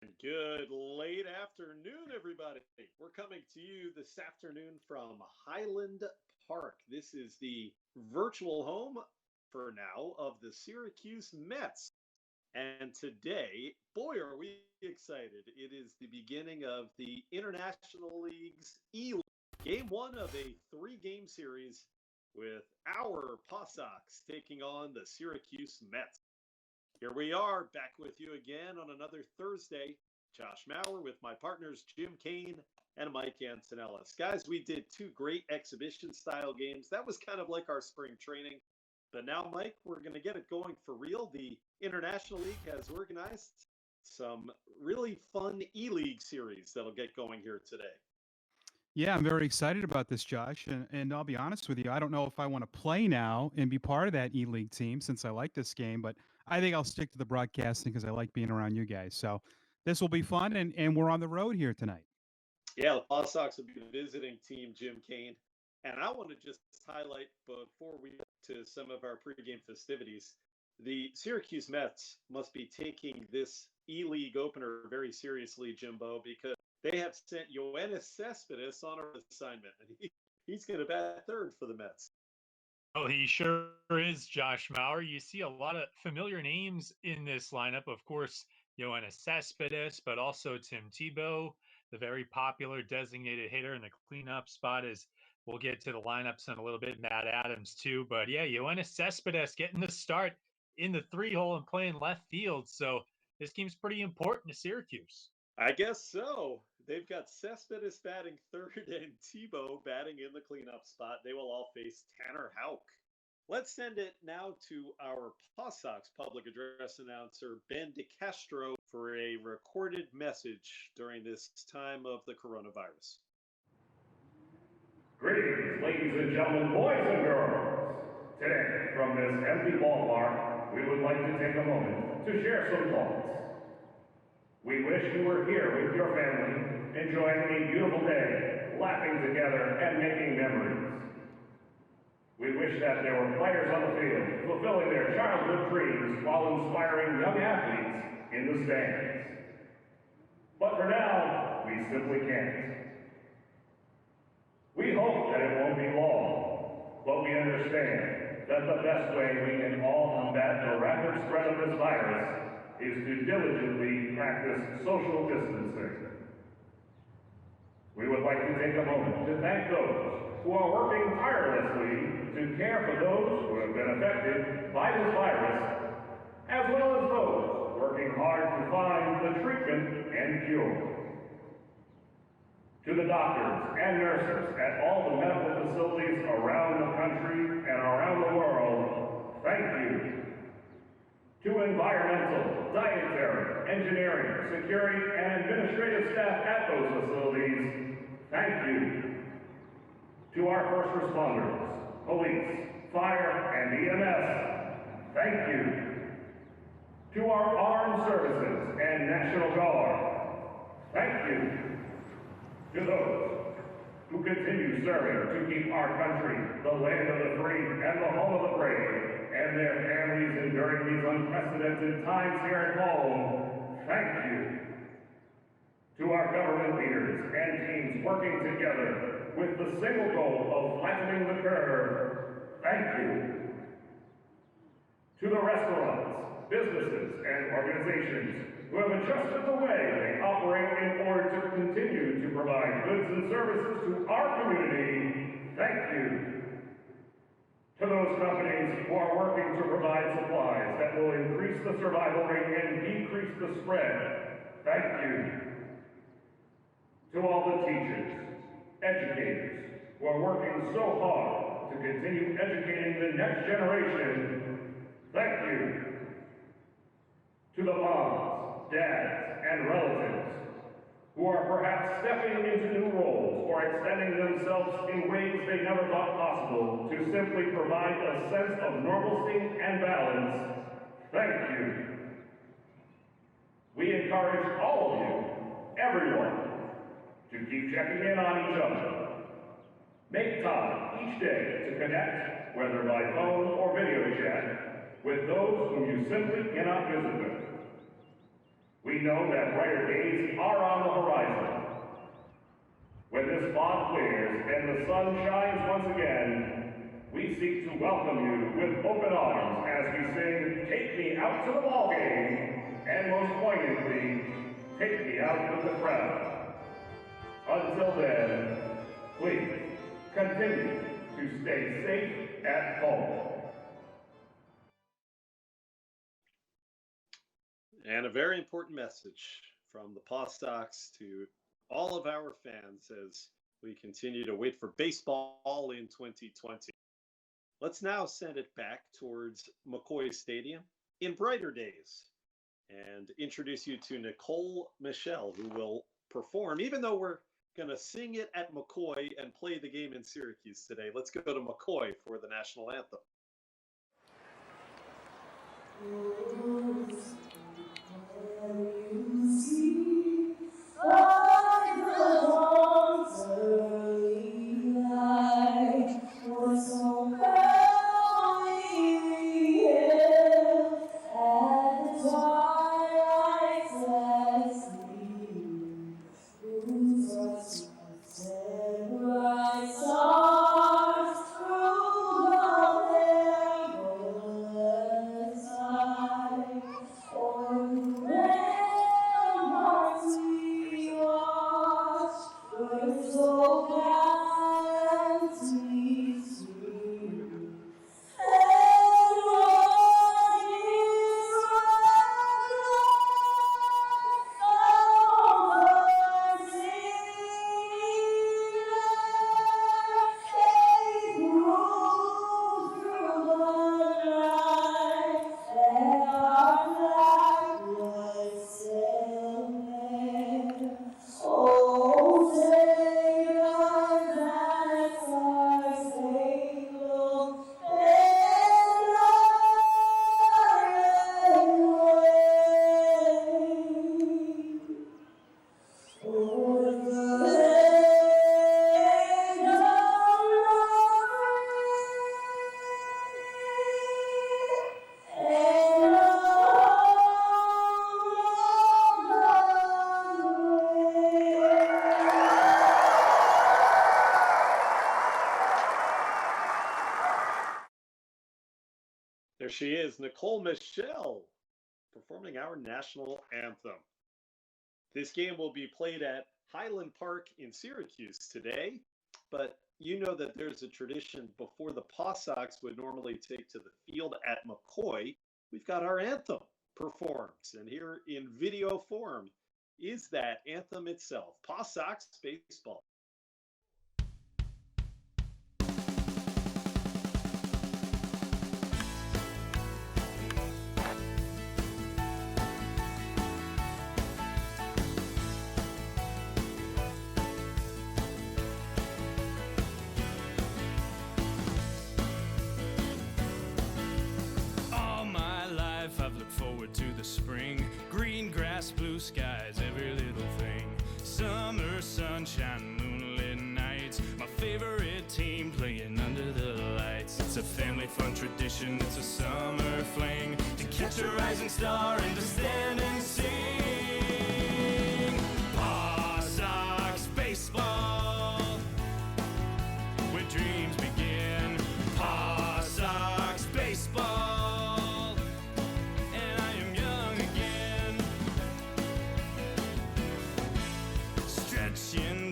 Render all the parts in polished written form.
Good late afternoon, everybody. We're coming to you this afternoon from Highland Park. This is the virtual home for now of the Syracuse Mets. And today, boy, are we excited. It is the beginning of the International League's E-League, game one of a three-game series with our PawSox taking on the Syracuse Mets. Here we are back with you again on another Thursday. Josh Maurer with my partners Jim Kane and Mike Antonellis. Guys, we did two great exhibition style games. That was kind of like our spring training. But now, Mike, we're going to get it going for real. The International League has organized some really fun E-League series that'll get going here today. Yeah, I'm very excited about this, Josh. And I'll be honest with you, I don't know if I want to play now and be part of that E-League team since I like this game, but I think I'll stick to the broadcasting because I like being around you guys. So this will be fun, and we're on the road here tonight. Yeah, the Paw Sox will be the visiting team, Jim Kane. And I want to just highlight before we get to some of our pregame festivities, the Syracuse Mets must be taking this E-League opener very seriously, Jimbo, because they have sent Yoenis Cespedes on an assignment. He's going to bat third for the Mets. Oh, he sure is, Josh Maurer. You see a lot of familiar names in this lineup. Of course, Yoenis Cespedes, but also Tim Tebow, the very popular designated hitter in the cleanup spot. As we'll get to the lineups in a little bit. Matt Adams, too. But yeah, Yoenis Cespedes getting the start in the three-hole and playing left field. So this game's pretty important to Syracuse. I guess so. They've got Cespedes batting third and Tebow batting in the cleanup spot. They will all face Tanner Houck. Let's send it now to our PawSox public address announcer, Ben DeCastro, for a recorded message during this time of the coronavirus. Greetings, ladies and gentlemen, boys and girls. Today, from this empty ballpark, we would like to take a moment to share some thoughts. We wish you were here with your family, enjoying a beautiful day, laughing together, and making memories. We wish that there were players on the field, fulfilling their childhood dreams while inspiring young athletes in the stands. But for now, we simply can't. We hope that it won't be long, but we understand that the best way we can all combat the rapid spread of this virus is to diligently practice social distancing. We would like to take a moment to thank those who are working tirelessly to care for those who have been affected by this virus, as well as those working hard to find the treatment and cure. To the doctors and nurses at all the medical facilities around the country and around the world, thank you. To environmental, dietary, engineering, security, and administrative staff at those facilities, thank you. To our first responders, police, fire, and EMS, thank you. To our armed services and National Guard, thank you. To those who continue serving to keep our country the land of the free and the home of the brave, and their families enduring these unprecedented times here at home, thank you. To our government leaders and teams working together with the single goal of flattening the curve, thank you. To the restaurants, businesses, and organizations who have adjusted the way they operate in order to continue to provide goods and services to our community, thank you. To those companies who are working to provide supplies that will increase the survival rate and decrease the spread, thank you. To all the teachers, educators, who are working so hard to continue educating the next generation, thank you. To the moms, dads, and relatives who are perhaps stepping into new roles or extending themselves in ways they never thought possible to simply provide a sense of normalcy and balance, thank you. We encourage all of you, everyone, to keep checking in on each other. Make time each day to connect, whether by phone or video chat, with those whom you simply cannot visit with. We know that brighter days are on the horizon. When this fog clears and the sun shines once again, we seek to welcome you with open arms as we sing "Take Me Out to the Ball Game," and most poignantly, "Take Me Out with the Crowd." Until then, please continue to stay safe at home. And a very important message from the PawSox to all of our fans as we continue to wait for baseball in 2020. Let's now send it back towards McCoy Stadium in brighter days and introduce you to Nicole Michelle, who will perform, even though we're going to sing it at McCoy and play the game in Syracuse today. Let's go to McCoy for the national anthem. There she is, Nicole Michelle, performing our national anthem. This game will be played at Highland Park in Syracuse today, but you know that there's a tradition before the PawSox would normally take to the field at McCoy. We've got our anthem performed, and here in video form is that anthem itself, PawSox Baseball. To the spring, green grass, blue skies, every little thing. Summer sunshine, moonlit nights, my favorite team playing under the lights. It's a family fun tradition, it's a summer fling, to catch a rising star and to stand and sing. PawSox baseball, where dreams begin. PawSox baseball.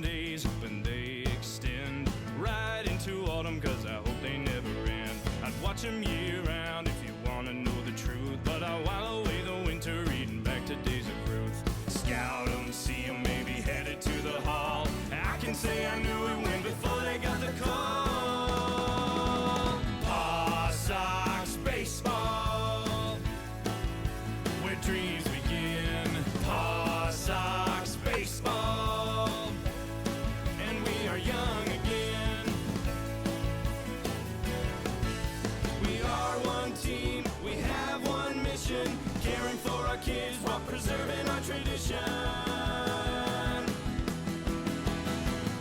Days when they extend right into autumn, cause I hope they never end. I'd watch them year round if you wanna know the truth, but I while away the winter reading back to days of Ruth. Scout them, see them, maybe headed to the hall. I can say I knew it when before they got the call. PawSox baseball, where dreams begin. PawSox baseball, young again. We are one team, we have one mission, caring for our kids while preserving our tradition.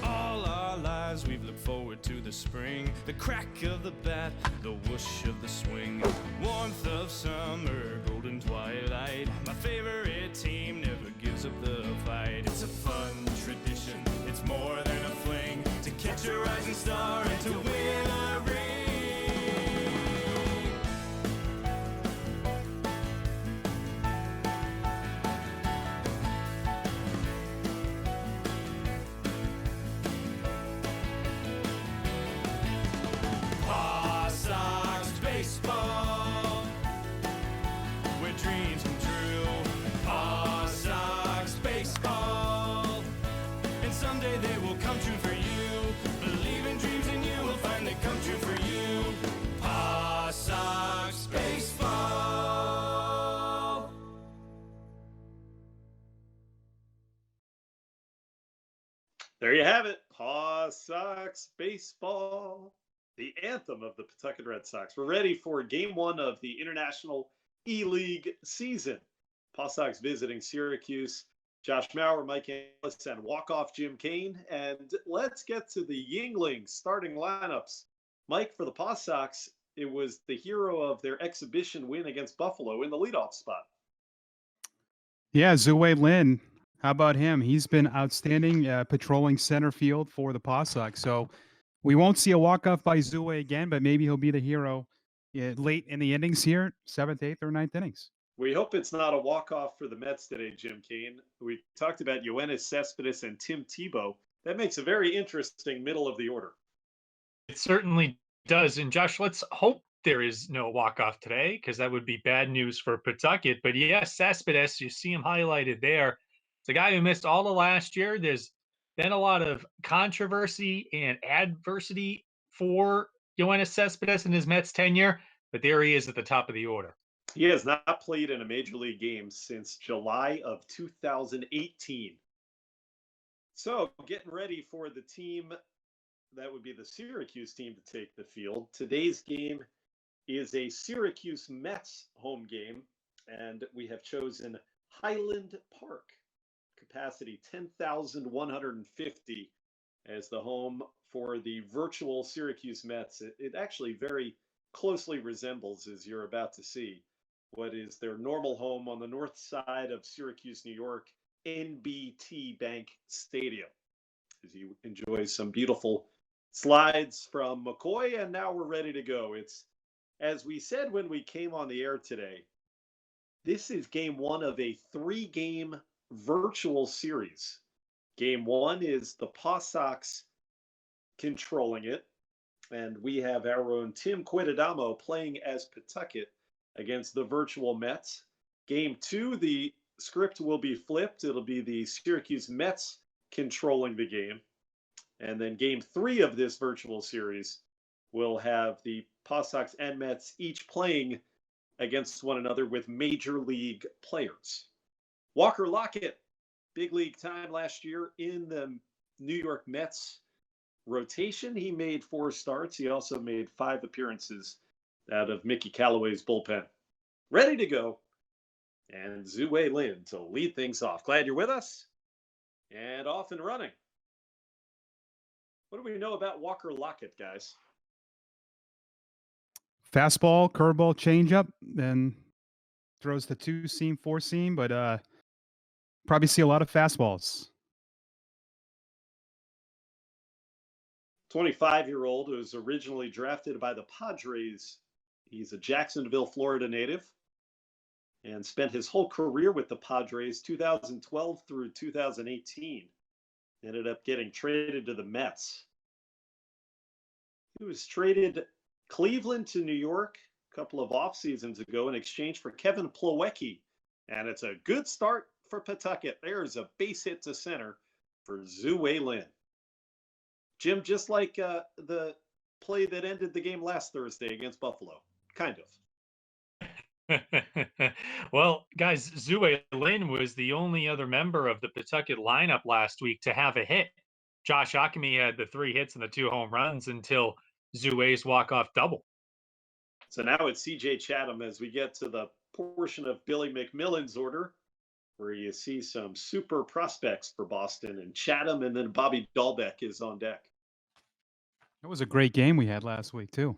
All our lives we've looked forward to the spring, The crack of the bat, the whoosh of the swing, warmth of summer, golden twilight. My favorite team never gives up the fight. It's a fun tradition, it's more than a fling, to catch a rising star and to win a ring. PawSox baseball, where dreams come true. PawSox baseball, and someday they will come true for you. Believe in dreams and you will find they come true for you. PawSox baseball. There you have it. PawSox baseball, the anthem of the Pawtucket Red Sox. We're ready for game one of the International E-League season. PawSox visiting Syracuse. Josh Maurer, Mike Ellis, and walk-off Jim Kane. And let's get to the Yingling starting lineups. Mike, for the PawSox, it was the hero of their exhibition win against Buffalo in the leadoff spot. Yeah, Zue Lin. How about him? He's been outstanding patrolling center field for the PawSox. So we won't see a walk-off by Zue again, but maybe he'll be the hero late in the innings here, 7th, 8th, or 9th innings. We hope it's not a walk-off for the Mets today, Jim Kane. We talked about Yoenis Cespedes and Tim Tebow. That makes a very interesting middle of the order. It certainly does. And Josh, let's hope there is no walk-off today, because that would be bad news for Pawtucket. But yes, Cespedes, you see him highlighted there. It's a guy who missed all the last year. There's been a lot of controversy and adversity for Yoenis Cespedes in his Mets tenure, but there he is at the top of the order. He has not played in a major league game since July of 2018. So getting ready for the team, that would be the Syracuse team, to take the field. Today's game is a Syracuse Mets home game, and we have chosen Highland Park, capacity 10,150, as the home for the virtual Syracuse Mets. It actually very closely resembles, as you're about to see, what is their normal home on the north side of Syracuse, New York, NBT Bank Stadium, as you enjoy some beautiful slides from McCoy. And now we're ready to go. It's, as we said when we came on the air today, this is game one of a 3-game virtual series. Game one is the PawSox controlling it, and we have our own Tim Quintadamo playing as Pawtucket against the virtual Mets. Game two, the script will be flipped. It'll be the Syracuse Mets controlling the game. And then game three of this virtual series will have the PawSox and Mets each playing against one another with major league players. Walker Lockett, big league time last year in the New York Mets rotation. He made 4 starts. He also made 5 appearances out of Mickey Callaway's bullpen. Ready to go. And Zue Lin to lead things off. Glad you're with us. And off and running. What do we know about Walker Lockett, guys? Fastball, curveball, changeup, then throws the 2-seam, 4-seam, but probably see a lot of fastballs. 25-year-old who was originally drafted by the Padres. He's a Jacksonville, Florida native, and spent his whole career with the Padres, 2012 through 2018. Ended up getting traded to the Mets. He was traded Cleveland to New York a couple of off seasons ago in exchange for Kevin Plawecki. And it's a good start for Pawtucket. There's a base hit to center for Zue Lin. Jim, just like the play that ended the game last Thursday against Buffalo, kind of. Well, guys, Zue Lin was the only other member of the Pawtucket lineup last week to have a hit. Josh Ockamy had the 3 hits and the 2 home runs until Zue's walk-off double. So now it's C.J. Chatham as we get to the portion of Billy McMillan's order where you see some super prospects for Boston, and Chatham and then Bobby Dahlbeck is on deck. That was a great game we had last week, too.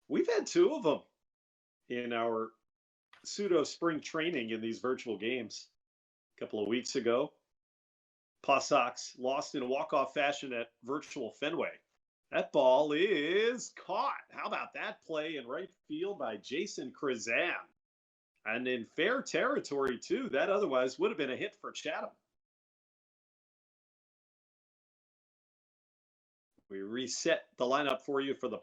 We've had two of them in our pseudo spring training in these virtual games. A couple of weeks ago, PawSox lost in a walk-off fashion at virtual Fenway. That ball is caught. How about that play in right field by Jason Krazan? And in fair territory, too. That otherwise would have been a hit for Chatham. We reset the lineup for you for the.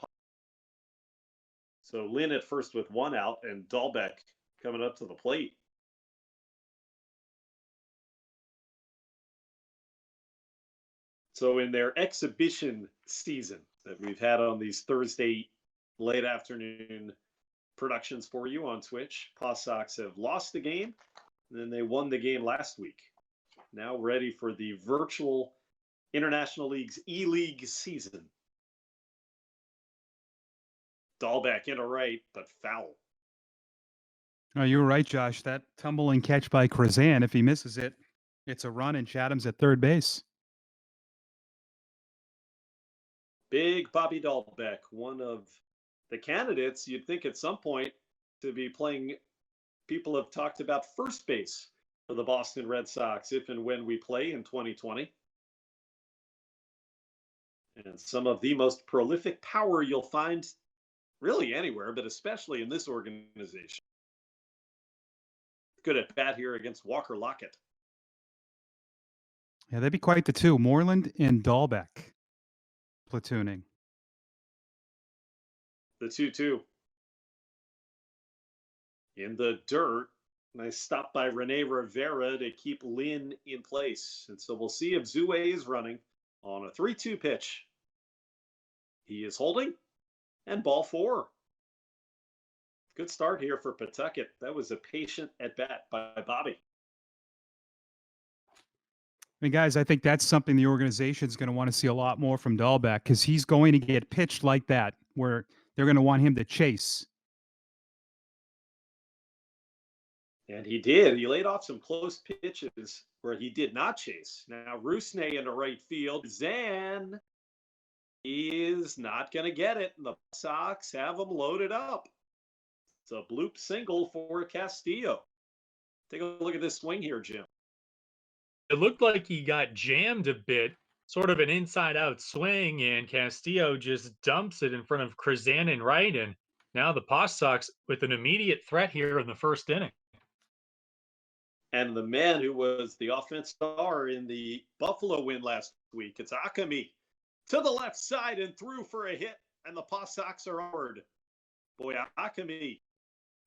So Lynn at first with one out and Dahlbeck coming up to the plate. So in their exhibition season that we've had on these Thursday late afternoon productions for you on Twitch, PawSox have lost the game, and then they won the game last week. Now ready for the virtual International League's E-League season. Dahlbeck into right, but foul. Oh, you were right, Josh. That tumbling catch by Krazan, if he misses it, it's a run and Chatham's at third base. Big Bobby Dahlbeck, one of the candidates you'd think at some point to be playing. People have talked about first base for the Boston Red Sox if and when we play in 2020. And some of the most prolific power you'll find really anywhere, but especially in this organization. Good at bat here against Walker Lockett. Yeah, they'd be quite the two. Moreland and Dahlbeck platooning. The 2-2. In the dirt. Nice stop by Rene Rivera to keep Lynn in place. And so we'll see if Zue is running on a 3-2 pitch. He is holding, and ball 4. Good start here for Pawtucket. That was a patient at bat by Bobby. And guys, I think that's something the organization is going to want to see a lot more from Dahlbeck because he's going to get pitched like that, where they're going to want him to chase. And he did. He laid off some close pitches where he did not chase. Now, Rusney in the right field. Zan is not going to get it. And the Sox have him loaded up. It's a bloop single for Castillo. Take a look at this swing here, Jim. It looked like he got jammed a bit, sort of an inside-out swing, and Castillo just dumps it in front of Krazan in right, and now the PawSox with an immediate threat here in the first inning. And the man who was the offensive star in the Buffalo win last week, it's Akami to the left side and through for a hit, and the PawSox are hard. Boy, Akami,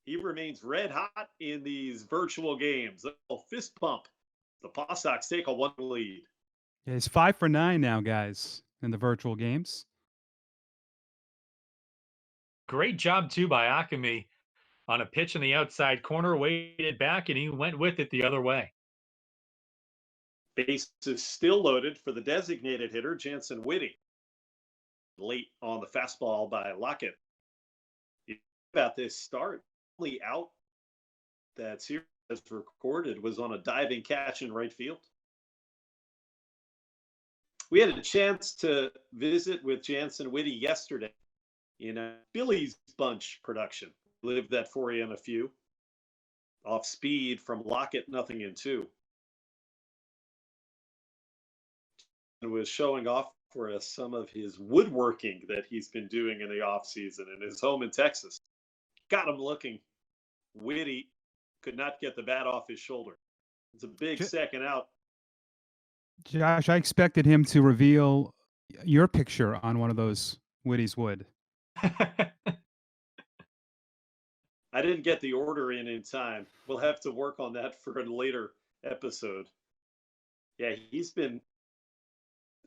he remains red hot in these virtual games. A fist pump. The PawSox take a 1 lead. Yeah, he's 5 for 9 now, guys, in the virtual games. Great job, too, by Akami on a pitch in the outside corner, waited back, and he went with it the other way. Base is still loaded for the designated hitter, Jansen Whitty. Late on the fastball by Lockett. About this start, only out that Syracuse has recorded was on a diving catch in right field. We had a chance to visit with Jansen Whitty yesterday in a Billy's Bunch production. Lived that for you in a few. Off speed from Lockett, nothing in 2. And was showing off for us some of his woodworking that he's been doing in the offseason in his home in Texas. Got him looking. Whitty could not get the bat off his shoulder. It's a big second out. Josh, I expected him to reveal your picture on one of those Whitty's wood. I didn't get the order in time. We'll have to work on that for a later episode. Yeah, he's been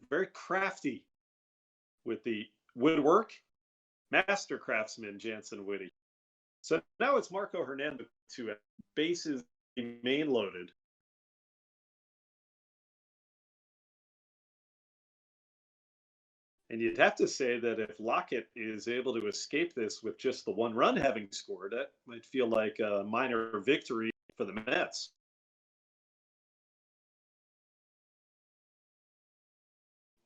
very crafty with the woodwork. Master craftsman, Jansen Whitty. So now it's Marco Hernandez to bases main loaded. And you'd have to say that if Lockett is able to escape this with just the 1 run having scored, that might feel like a minor victory for the Mets.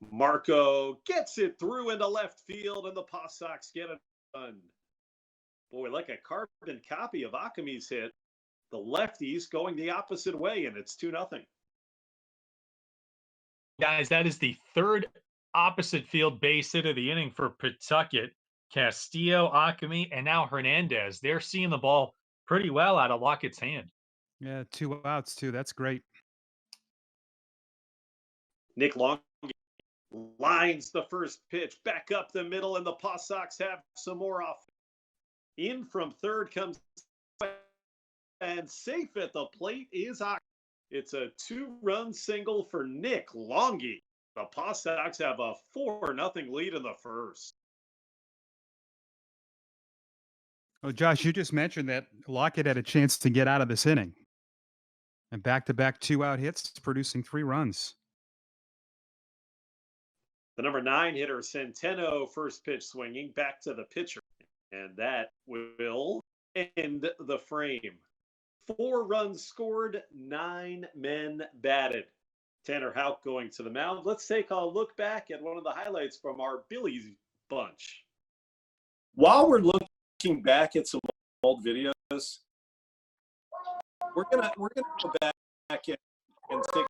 Marco gets it through into left field, and the PawSox get it done. Boy, like a carbon copy of Akami's hit, the lefties going the opposite way, and it's 2-0. Guys, that is the third opposite field base hit of the inning for Pawtucket. Castillo, Akami, and now Hernandez. They're seeing the ball pretty well out of Lockett's hand. Yeah, 2 outs too. That's great. Nick Long lines the first pitch back up the middle, and the PawSox have some more off. In from third comes, and safe at the plate is Akami. It's a 2-run single for Nick Longy. The PawSox have a 4-0 lead in the first. Oh, Josh, you just mentioned that Lockett had a chance to get out of this inning. And back-to-back 2-out hits, producing 3 runs. The number 9 hitter, Centeno, first pitch swinging back to the pitcher. And that will end the frame. 4 runs scored, 9 men batted. Tanner Houck going to the mound. Let's take a look back at one of the highlights from our Billy's bunch. While we're looking back at some old videos, we're gonna go back and take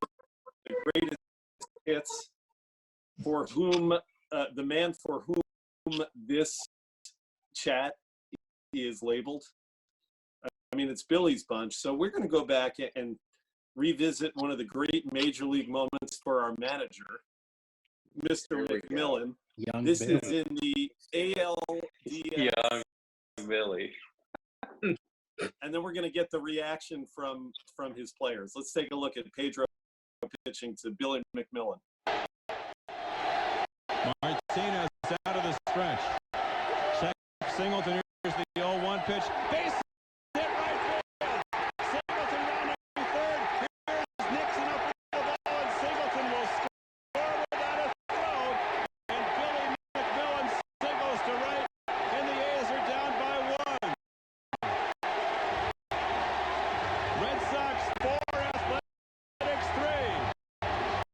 the greatest hits for whom the man for whom this chat is labeled. I mean, it's Billy's bunch. So we're going to go back and revisit one of the great major league moments for our manager, Mr. McMillan. Young this Billy. is in the ALDS. Young Billy. And then we're going to get the reaction from his players. Let's take a look at Pedro pitching to Billy McMillan. Martinez out of the stretch. Check Singleton. Here's the 0-1 pitch. Base hit right field. Singleton rounding third. Here's Nixon up with the ball, and Singleton will score without a throw. And Billy McMillan singles to right, and the A's are down by 1. Red Sox 4, Athletics 3.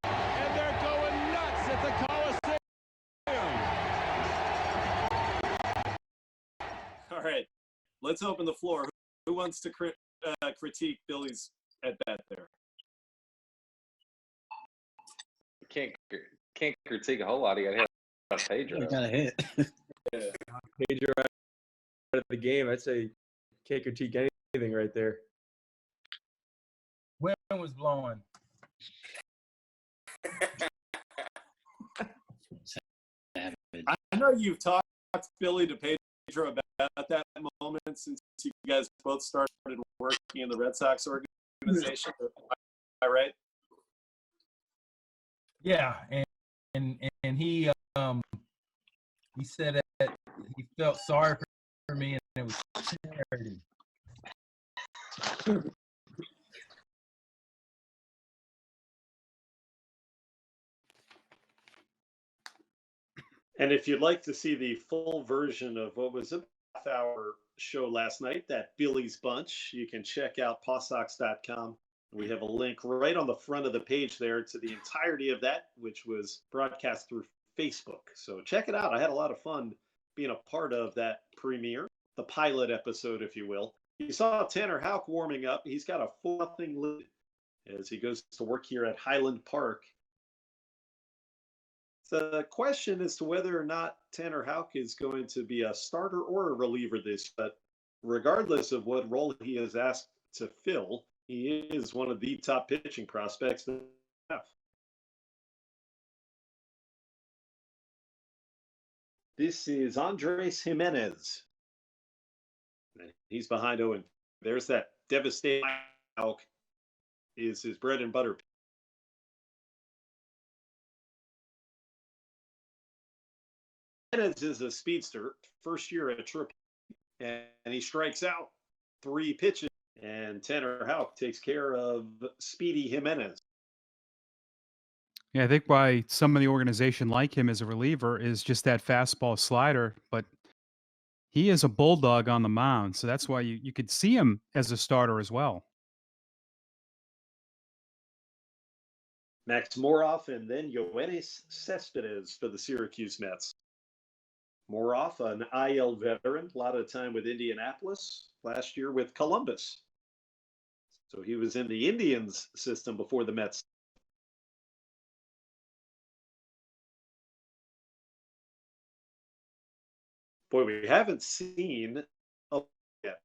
And they're going nuts at the Coliseum. All right, let's open the floor. Who wants to critique Billy's at bat there? Can't critique a whole lot. You got to hit on Pedro. You got to hit. Pedro out of the game. I'd say can't critique anything right there. Wind was blowing. I know you've talked Billy to Pedro about that moment since you guys both started working in the Red Sox organization. Am I right? Yeah, and he said that he felt sorry for me, and it was charity. And if you'd like to see the full version of what was a half-hour show last night, that Billy's Bunch, you can check out PawSox.com. We have a link right on the front of the page there to the entirety of that, which was broadcast through Facebook. So check it out. I had a lot of fun being a part of that premiere, the pilot episode, if you will. You saw Tanner Houck warming up. He's got a 4-0 lead as he goes to work here at Highland Park. The question as to whether or not Tanner Houck is going to be a starter or a reliever this, but regardless of what role he is asked to fill, he is one of the top pitching prospects that we have. This is Andres Jimenez. He's behind Owen. There's that devastating Houck is his bread and butter. Jimenez is a speedster, first year at AAA, and he strikes out 3 pitches, and Tanner Houck takes care of Speedy Jimenez. Yeah, I think why some of the organization like him as a reliever is just that fastball slider, but he is a bulldog on the mound, so that's why you could see him as a starter as well. Max Moroff and then Yoenis Cespedes for the Syracuse Mets. Moroff, an IL veteran, a lot of time with Indianapolis, last year with Columbus. So he was in the Indians system before the Mets. Boy, we haven't seen a yet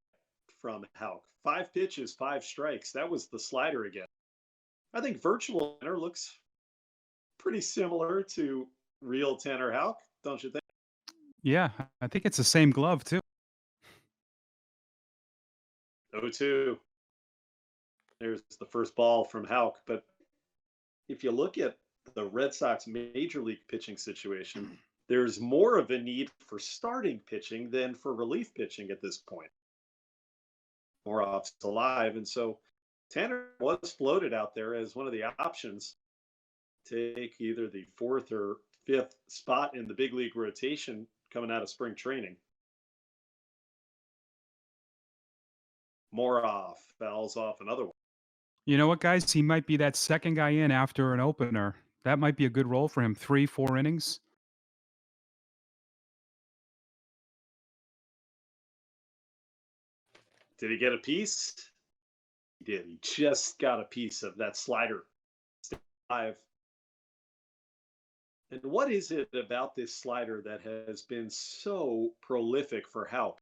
from Houck. 5 pitches, 5 strikes. That was the slider again. I think virtual Tanner looks pretty similar to real Tanner Houck, don't you think? Yeah, I think it's the same glove too. 0-2. There's the first ball from Houck. But if you look at the Red Sox major league pitching situation, there's more of a need for starting pitching than for relief pitching at this point. Moroff's alive, and so Tanner was floated out there as one of the options to take either the 4th or 5th spot in the big league rotation coming out of spring training. Moroff fouls off another one. You know what, guys? He might be that second guy in after an opener. That might be a good role for him. 3, 4 innings. Did he get a piece? He did. He just got a piece of that slider. 5. And what is it about this slider that has been so prolific for Houck?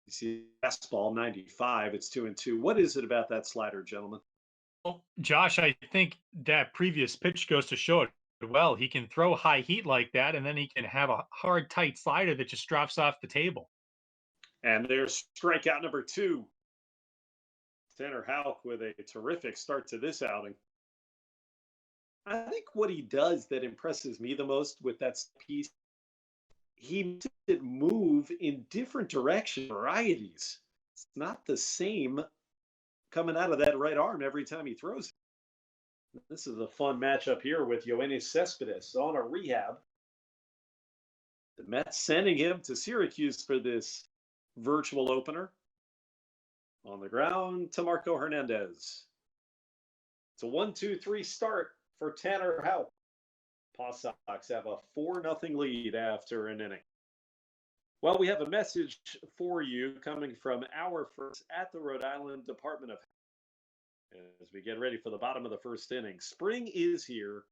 You see, fastball 95. It's 2-2. What is it about that slider, gentlemen? Well, Josh, I think that previous pitch goes to show it well. He can throw high heat like that, and then he can have a hard, tight slider that just drops off the table. And there's strikeout number 2. Tanner Houck with a terrific start to this outing. I think what he does that impresses me the most with that piece, he makes it move in different direction varieties. It's not the same coming out of that right arm every time he throws it. This is a fun matchup here with Yoenis Cespedes on a rehab. The Mets sending him to Syracuse for this virtual opener. On the ground to Marco Hernandez. It's a 1-2-3 start for Tanner Houck. PawSox have a 4-0 lead after an inning. Well, we have a message for you coming from our first at the Rhode Island Department of Health. As we get ready for the bottom of the first inning, spring is here,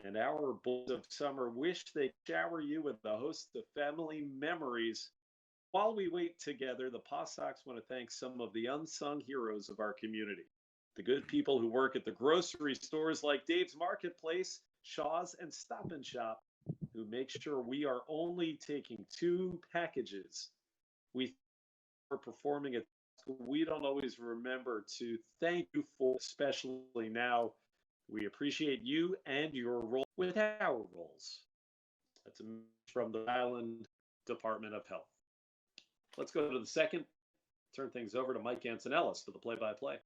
and our boys of summer wish they shower you with a host of family memories. While we wait together, the PawSox want to thank some of the unsung heroes of our community. The good people who work at the grocery stores like Dave's Marketplace, Shaw's, and Stop and Shop, who make sure we are only taking 2 packages. We are performing at school. We don't always remember to thank you for, especially now. We appreciate you and your role with our roles. That's from the Island Department of Health. Let's go to the second. Turn things over to Mike Antonellis for the play-by-play.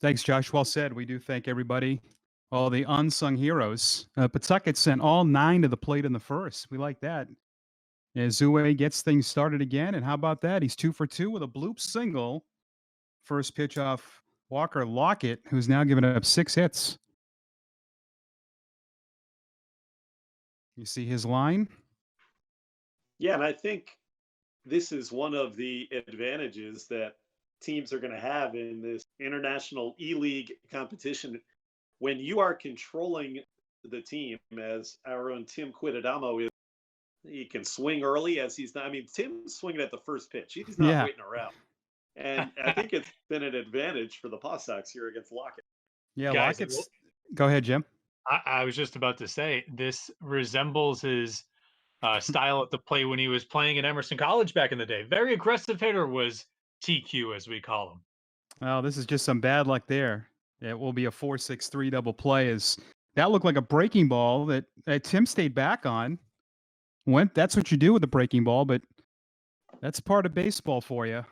Thanks, Josh. Well said. We do thank everybody, all the unsung heroes. Pawtucket sent all 9 to the plate in the first. We like that. As Zue gets things started again, and how about that? He's 2 for 2 with a bloop single. First pitch off Walker Lockett, who's now given up 6 hits. You see his line? Yeah, and I think this is one of the advantages that teams are going to have in this international E-League competition. When you are controlling the team, as our own Tim Quidadamo is, he can swing early as he's not. I mean, Tim's swinging at the first pitch. He's not waiting around. And I think it's been an advantage for the PawSox here against Lockett. Yeah, Guys, Lockett's. Go ahead, Jim. I was just about to say, this resembles his style at the plate when he was playing at Emerson College back in the day. Very aggressive hitter was TQ, as we call him. Well, this is just some bad luck there. It will be a 4-6-3 double play. That looked like a breaking ball that Tim stayed back on. That's what you do with a breaking ball, but that's part of baseball for you.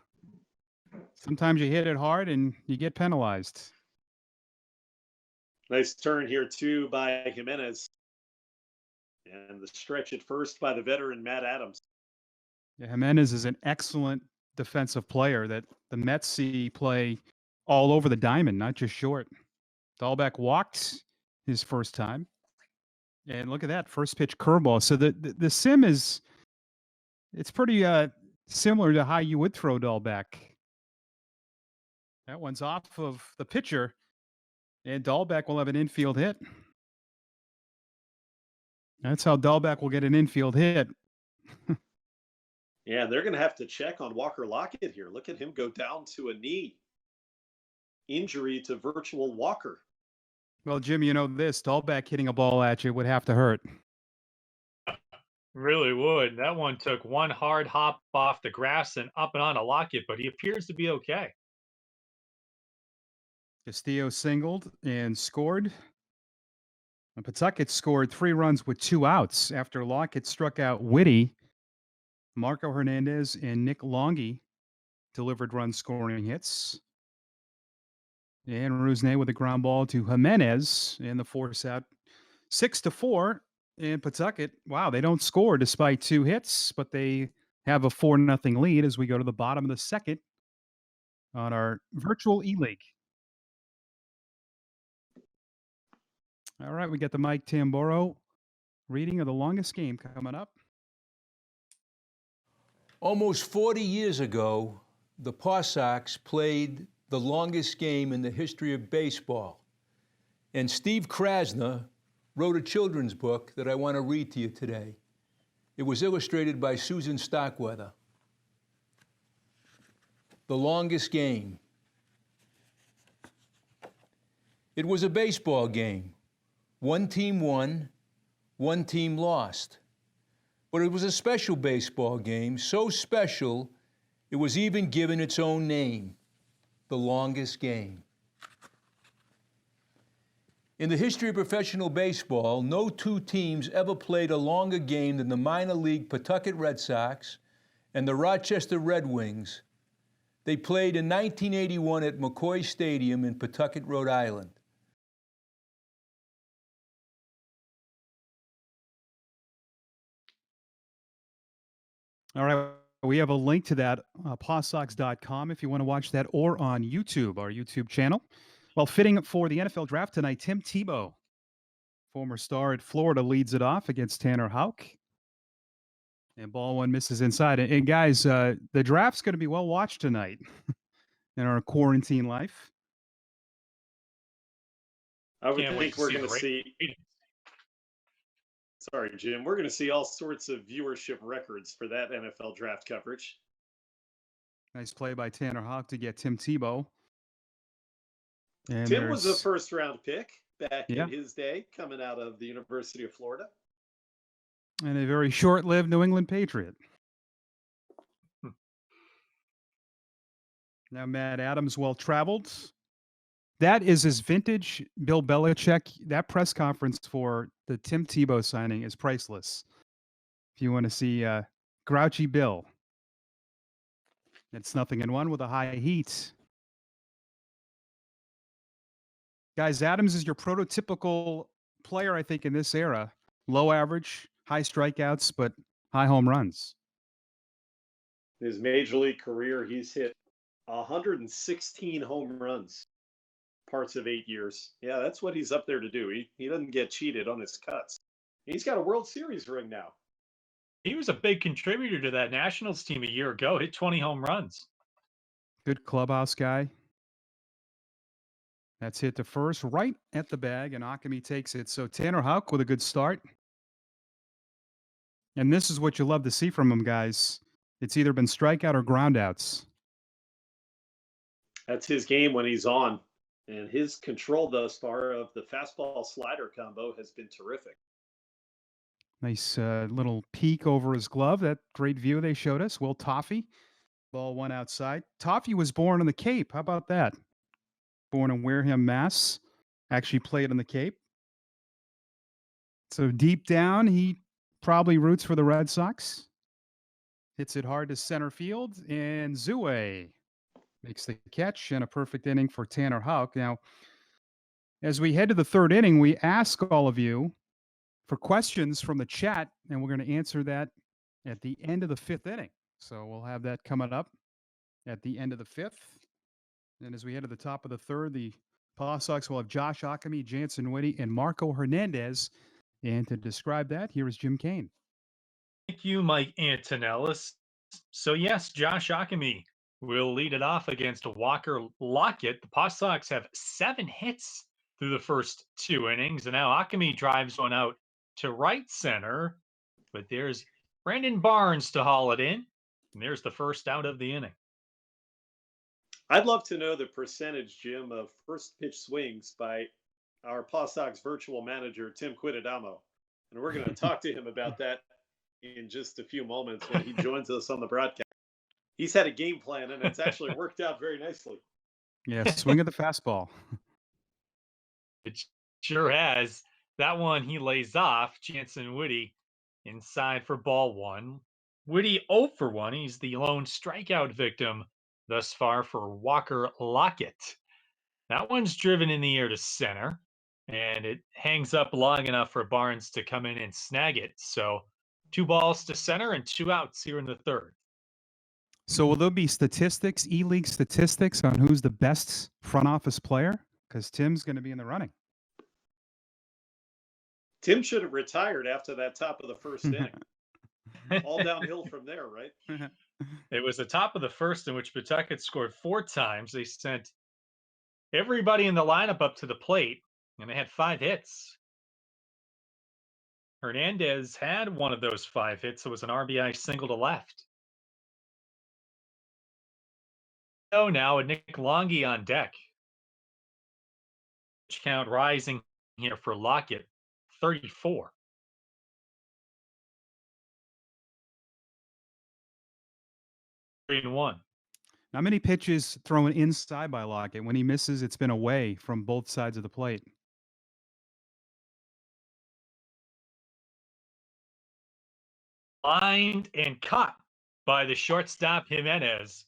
Sometimes you hit it hard and you get penalized. Nice turn here, too, by Jimenez. And the stretch at first by the veteran Matt Adams. Yeah, Jimenez is an excellent defensive player that the Mets see play all over the diamond, not just short. Dahlbeck walked, his first time. And look at that first pitch curveball. So the sim is it's pretty similar to how you would throw Dahlbeck. That one's off of the pitcher, and Dahlbeck will have an infield hit. That's how Dahlbeck will get an infield hit. Yeah, they're going to have to check on Walker Lockett here. Look at him go down to a knee. Injury to virtual Walker. Well, Jim, you know this. Dahlbeck hitting a ball at you would have to hurt. Really would. That one took one hard hop off the grass and up and on a Lockett, but he appears to be okay. Castillo singled and scored. And Pawtucket scored 3 runs with 2 outs after Lockett struck out Whitty. Marco Hernandez and Nick Longy delivered run-scoring hits. And Rusney with a ground ball to Jimenez in the force out. 6-4 in Pawtucket. Wow, they don't score despite 2 hits, but they have a 4-0 lead as we go to the bottom of the second on our virtual E-League. All right, we got the Mike Tamboro reading of the longest game coming up. Almost 40 years ago, the PawSox played the longest game in the history of baseball. And Steve Krasner wrote a children's book that I want to read to you today. It was illustrated by Susan Stockweather. The longest game. It was a baseball game. One team won, one team lost. But it was a special baseball game, so special, it was even given its own name, the longest game. In the history of professional baseball, no 2 teams ever played a longer game than the minor league Pawtucket Red Sox and the Rochester Red Wings. They played in 1981 at McCoy Stadium in Pawtucket, Rhode Island. All right, we have a link to that, PawSox.com if you want to watch that, or on YouTube, our YouTube channel. Well, fitting for the NFL draft tonight, Tim Tebow, former star at Florida, leads it off against Tanner Houck. And ball one misses inside. And guys, the draft's going to be well watched tonight in our quarantine life. I would think we're going to see. Sorry, Jim. We're going to see all sorts of viewership records for that NFL draft coverage. Nice play by Tanner Houck to get Tim Tebow. And Tim was a first-round pick back in his day, coming out of the University of Florida. And a very short-lived New England Patriot. Now Matt Adams, well-traveled. That is his vintage Bill Belichick. That press conference for the Tim Tebow signing is priceless. If you want to see Grouchy Bill. It's 0-1 with a high heat. Guys, Adams is your prototypical player, I think, in this era. Low average, high strikeouts, but high home runs. His major league career, he's hit 116 home runs. Parts of 8 years. Yeah, that's what he's up there to do. He doesn't get cheated on his cuts. He's got a World Series ring now. He was a big contributor to that Nationals team a year ago. Hit 20 home runs. Good clubhouse guy. That's hit to first, right at the bag, and Akemi takes it. So Tanner Houck with a good start. And this is what you love to see from him, guys. It's either been strikeout or groundouts. That's his game when he's on. And his control thus far of the fastball slider combo has been terrific. Nice little peek over his glove. That great view they showed us. Will Toffee, ball one outside. Toffee was born on the Cape. How about that? Born in Wareham, Mass. Actually played on the Cape. So deep down, he probably roots for the Red Sox. Hits it hard to center field, and Zue makes the catch, and a perfect inning for Tanner Houck. Now, as we head to the third inning, we ask all of you for questions from the chat, and we're going to answer that at the end of the 5th inning. So we'll have that coming up at the end of the 5th. And as we head to the top of the 3rd, the PawSox will have Josh Ockamy, Jansen Whitty, and Marco Hernandez. And to describe that, here is Jim Kane. Thank you, Mike Antonellis. So, yes, Josh Ockamy will lead it off against Walker Lockett. The PawSox have 7 hits through the first 2 innings, and now Ockamy drives one out to right center. But there's Brandon Barnes to haul it in, and there's the first out of the inning. I'd love to know the percentage, Jim, of first pitch swings by our PawSox virtual manager, Tim Quidadamo. And we're going to talk to him about that in just a few moments when he joins us on the broadcast. He's had a game plan, and it's actually worked out very nicely. Yeah, swing of the fastball. It sure has. That one he lays off. Jansen Whitty inside for ball 1. Whitty 0 for 1. He's the lone strikeout victim thus far for Walker Lockett. That one's driven in the air to center, and it hangs up long enough for Barnes to come in and snag it. So 2 balls to center and 2 outs here in the third. So will there be statistics, E-League statistics on who's the best front office player? Because Tim's going to be in the running. Tim should have retired after that top of the first inning. All downhill from there, right? It was the top of the first in which Pawtucket scored 4 times. They sent everybody in the lineup up to the plate, and they had 5 hits. Hernandez had one of those 5 hits. It was an RBI single to left. Oh, now Nick Longy on deck. Pitch count rising here for Lockett, 34. And 1. How many pitches thrown inside by Lockett? When he misses, it's been away from both sides of the plate. Lined and caught by the shortstop Jimenez.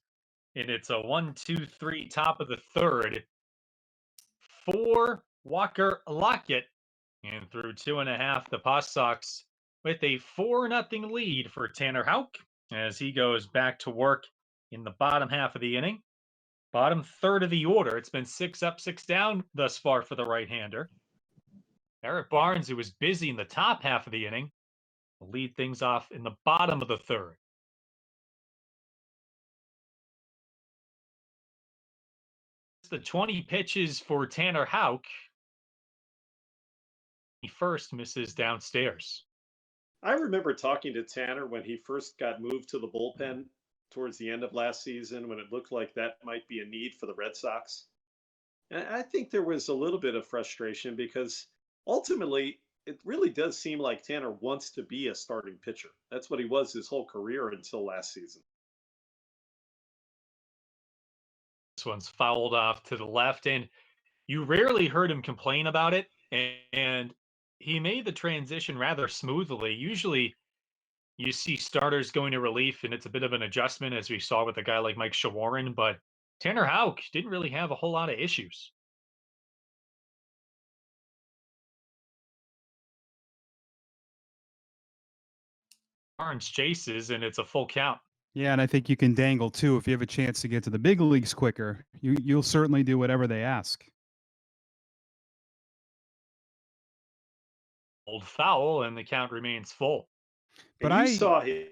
And it's a 1-2-3 top of the third for Walker Lockett. And through 2.5, the PawSox with a 4-0 lead for Tanner Houck as he goes back to work in the bottom half of the inning. Bottom third of the order. It's been 6 up, 6 down thus far for the right-hander. Eric Barnes, who was busy in the top half of the inning, will lead things off in the bottom of the third. It's the 20 pitches for Tanner Houck. He first misses downstairs. I remember talking to Tanner when he first got moved to the bullpen towards the end of last season when it looked like that might be a need for the Red Sox. And I think there was a little bit of frustration because ultimately it really does seem like Tanner wants to be a starting pitcher. That's what he was his whole career until last season. This one's fouled off to the left, and you rarely heard him complain about it. And he made the transition rather smoothly. Usually you see starters going to relief, and it's a bit of an adjustment, as we saw with a guy like Mike Shawaryn. But Tanner Houck didn't really have a whole lot of issues. Barnes chases, and it's a full count. Yeah, and I think you can dangle too. If you have a chance to get to the big leagues quicker, you'll certainly do whatever they ask. Old foul, and the count remains full. But you saw him.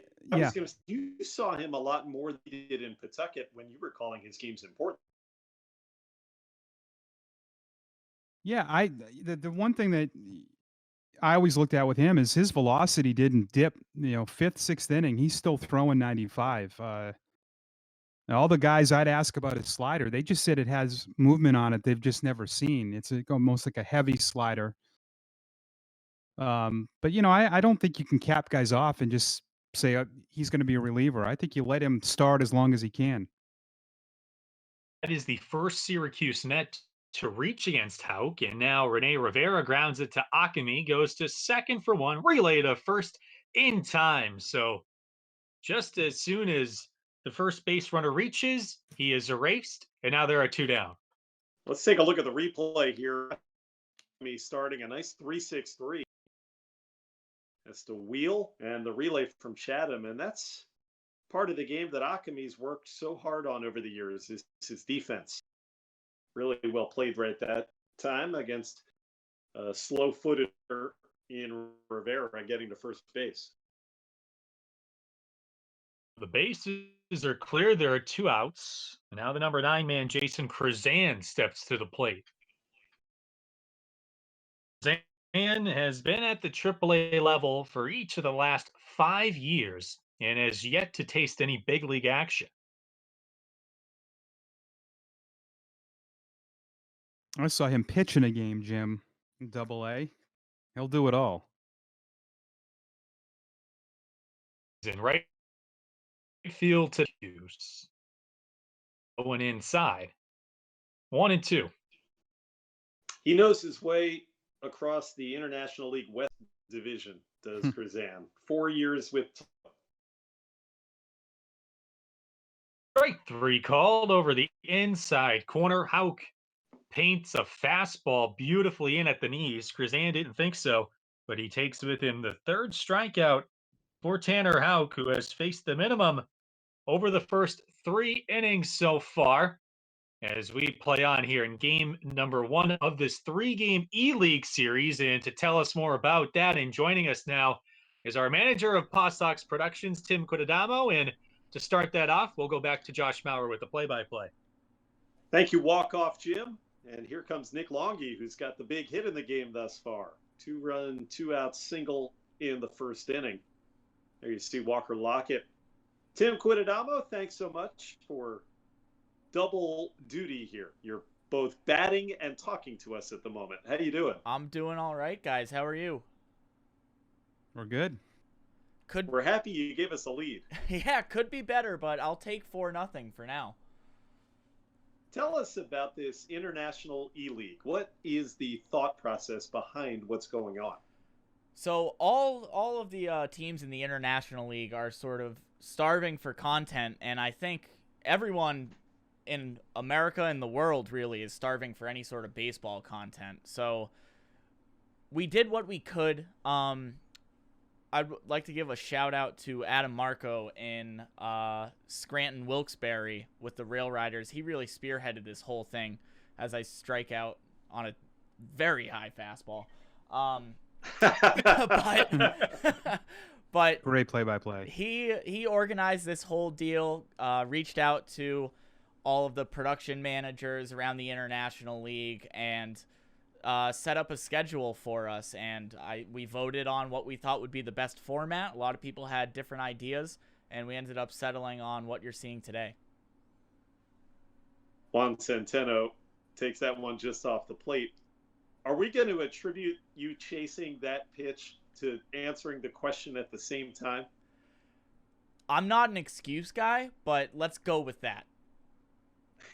You saw him a lot more than you did in Pawtucket when you were calling his games important. Yeah, the one thing that I always looked at with him is his velocity didn't dip. 5th, 6th inning, he's still throwing 95. All the guys I'd ask about his slider, they just said it has movement on it they've just never seen. It's almost like a heavy slider. But I don't think you can cap guys off and just say he's going to be a reliever. I think you let him start as long as he can. That is the first Syracuse Met to reach against Houck, and now Rene Rivera grounds it to Ockamy, goes to second for 1, relay to first in time. So just as soon as the first base runner reaches, he is erased, and now there are 2 down. Let's take a look at the replay here. Me starting a nice 3-6-3. That's the wheel and the relay from Chatham, and that's part of the game that Acamy's worked so hard on over the years is his defense. really well played right that time against a slow-footed in Rivera getting to first base. The bases are clear. There are 2 outs. And now the number 9 man, Jason Krazan, steps to the plate. Krazan has been at the AAA level for each of the last 5 years and has yet to taste any big league action. I saw him pitch in a game, Jim. Double-A. He'll do it all. He's in right field to use. Going inside. 1-2. He knows his way across the International League West Division, does Krazan. 4 years with. Strike 3 called over the inside corner. Houck paints a fastball beautifully in at the knees. Krazan didn't think so, but he takes with him the 3rd strikeout for Tanner Houck, who has faced the minimum over the first 3 innings so far. As we play on here in game number 1 of this 3-game E-League series. And to tell us more about that and joining us now is our manager of PawSox Productions, Tim Quidadamo. And to start that off, we'll go back to Josh Maurer with the play-by-play. Thank you, walk-off Jim. And here comes Nick Longy, who's got the big hit in the game thus far. 2-run, 2-out single in the first inning. There you see Walker Lockett. Tim Quidadamo, thanks so much for double duty here. You're both batting and talking to us at the moment. How you doing? I'm doing all right, guys. How are you? We're good. We're happy you gave us a lead. Yeah, could be better, but I'll take 4-0 for now. Tell us about this International E-League. What is the thought process behind what's going on? So all of the teams in the International League are sort of starving for content, and I think everyone in America and the world really is starving for any sort of baseball content. So we did what we could. I'd like to give a shout out to Adam Marco in Scranton Wilkes-Barre with the Rail Riders. He really spearheaded this whole thing as I strike out on a very high fastball. But great play-by-play. He organized this whole deal, reached out to all of the production managers around the International League, and set up a schedule for us. And we voted on what we thought would be the best format. A lot of people had different ideas, and we ended up settling on what you're seeing today. Juan Centeno takes that one just off the plate. Are we going to attribute you chasing that pitch to answering the question at the same time? I'm not an excuse guy, but let's go with that.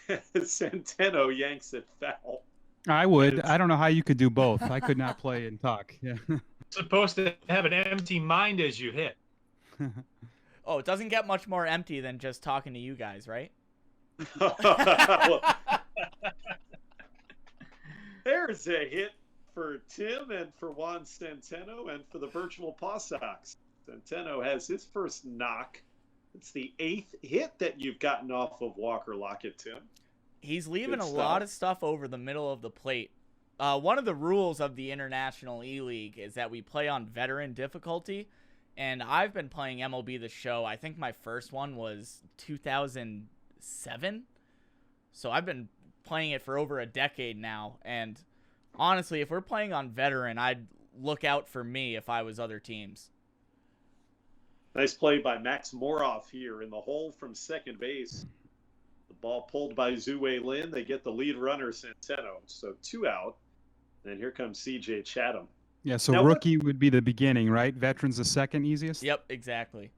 Centeno yanks it foul. I would. I don't know how you could do both. I could not play and talk. Yeah. Supposed to have an empty mind as you hit. Oh, it doesn't get much more empty than just talking to you guys, right? There's a hit for Tim and for Juan Centeno and for the virtual PawSox. Centeno has his first knock. It's the 8th hit that you've gotten off of Walker Lockett, Tim. He's leaving a lot of stuff over the middle of the plate. One of the rules of the International E-League is that we play on veteran difficulty, and I've been playing MLB The Show. I think my first one was 2007, so I've been playing it for over a decade now, and honestly, if we're playing on veteran, I'd look out for me if I was other teams. Nice play by Max Moroff here in the hole from second base. The ball pulled by Zue Lin. They get the lead runner, Centeno. So 2 out. And here comes C.J. Chatham. Yeah, so now, rookie would be the beginning, right? Veteran's the second easiest? Yep, exactly.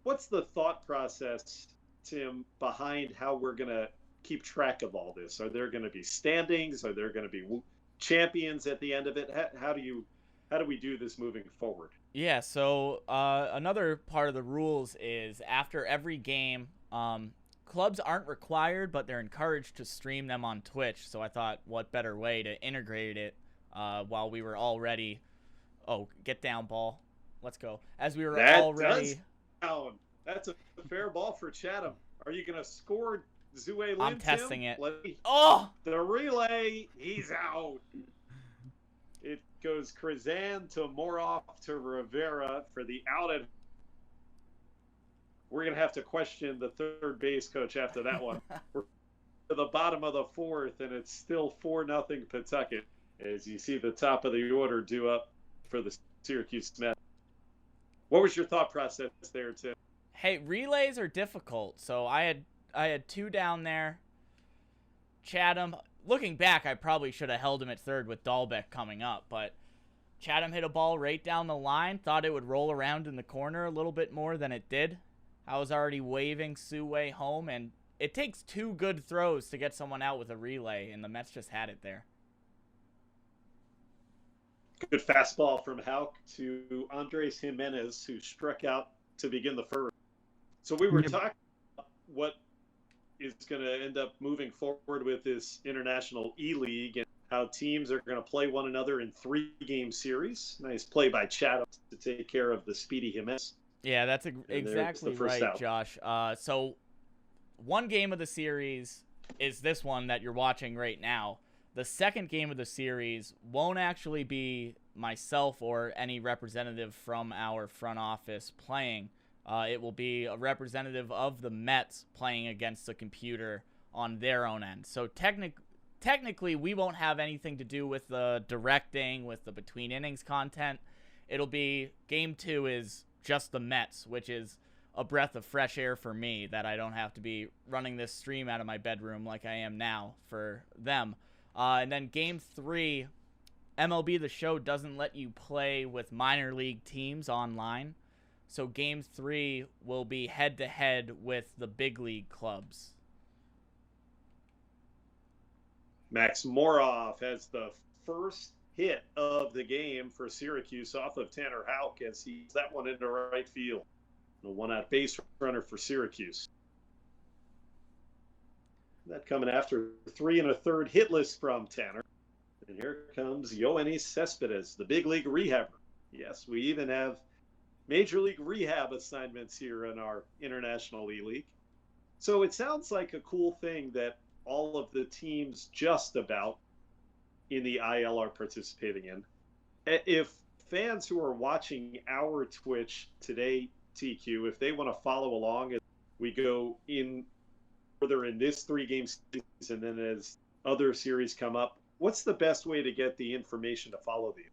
What's the thought process, Tim, behind how we're going to keep track of all this? Are there going to be standings? Are there going to be champions at the end of it? How do we do this moving forward? Yeah, so another part of the rules is after every game, clubs aren't required, but they're encouraged to stream them on Twitch. So I thought, what better way to integrate it while we were already... Oh, get down, ball. Let's go. As we were already... That's a fair ball for Chatham. Are you going to score Zue Lin, I'm testing it. Oh! The relay, he's out. It goes Krazan to Moroff to Rivera for the out. We're going to have to question the third base coach after that one. We're to the bottom of the fourth, and it's still 4-0 Pawtucket. As you see the top of the order due up for the Syracuse Mets. What was your thought process there, Tim? Hey, relays are difficult. So I had two down there. Chatham, looking back, I probably should have held him at third with Dahlbeck coming up, but Chatham hit a ball right down the line, thought it would roll around in the corner a little bit more than it did. I was already waving Suway home, and it takes two good throws to get someone out with a relay, and the Mets just had it there. Good fastball from Houck to Andres Jimenez, who struck out to begin the first. So we were talking about what is going to end up moving forward with this International E-League and how teams are going to play one another in 3-game series. Nice play by Chatham to take care of the speedy Jimenez. Yeah, that's exactly right, out. Josh. So one game of the series is this one that you're watching right now. The second game of the series won't actually be myself or any representative from our front office playing. It will be a representative of the Mets playing against the computer on their own end. So technically, we won't have anything to do with the directing, with the between innings content. It'll be game 2 is just the Mets, which is a breath of fresh air for me that I don't have to be running this stream out of my bedroom like I am now for them. And then game 3, MLB The Show doesn't let you play with minor league teams online. So game 3 will be head-to-head with the big league clubs. Max Moroff has the first hit of the game for Syracuse off of Tanner Houck as he's that one into right field. A one-out base runner for Syracuse. That coming after 3 1/3 hitless from Tanner. And here comes Yoenis Cespedes, the big league rehabber. Yes, we even have major league rehab assignments here in our International E-League. So it sounds like a cool thing that all of the teams just about in the IL are participating in. If fans who are watching our Twitch today, TQ, if they want to follow along as we go in further in this 3-game season and then as other series come up, what's the best way to get the information to follow these?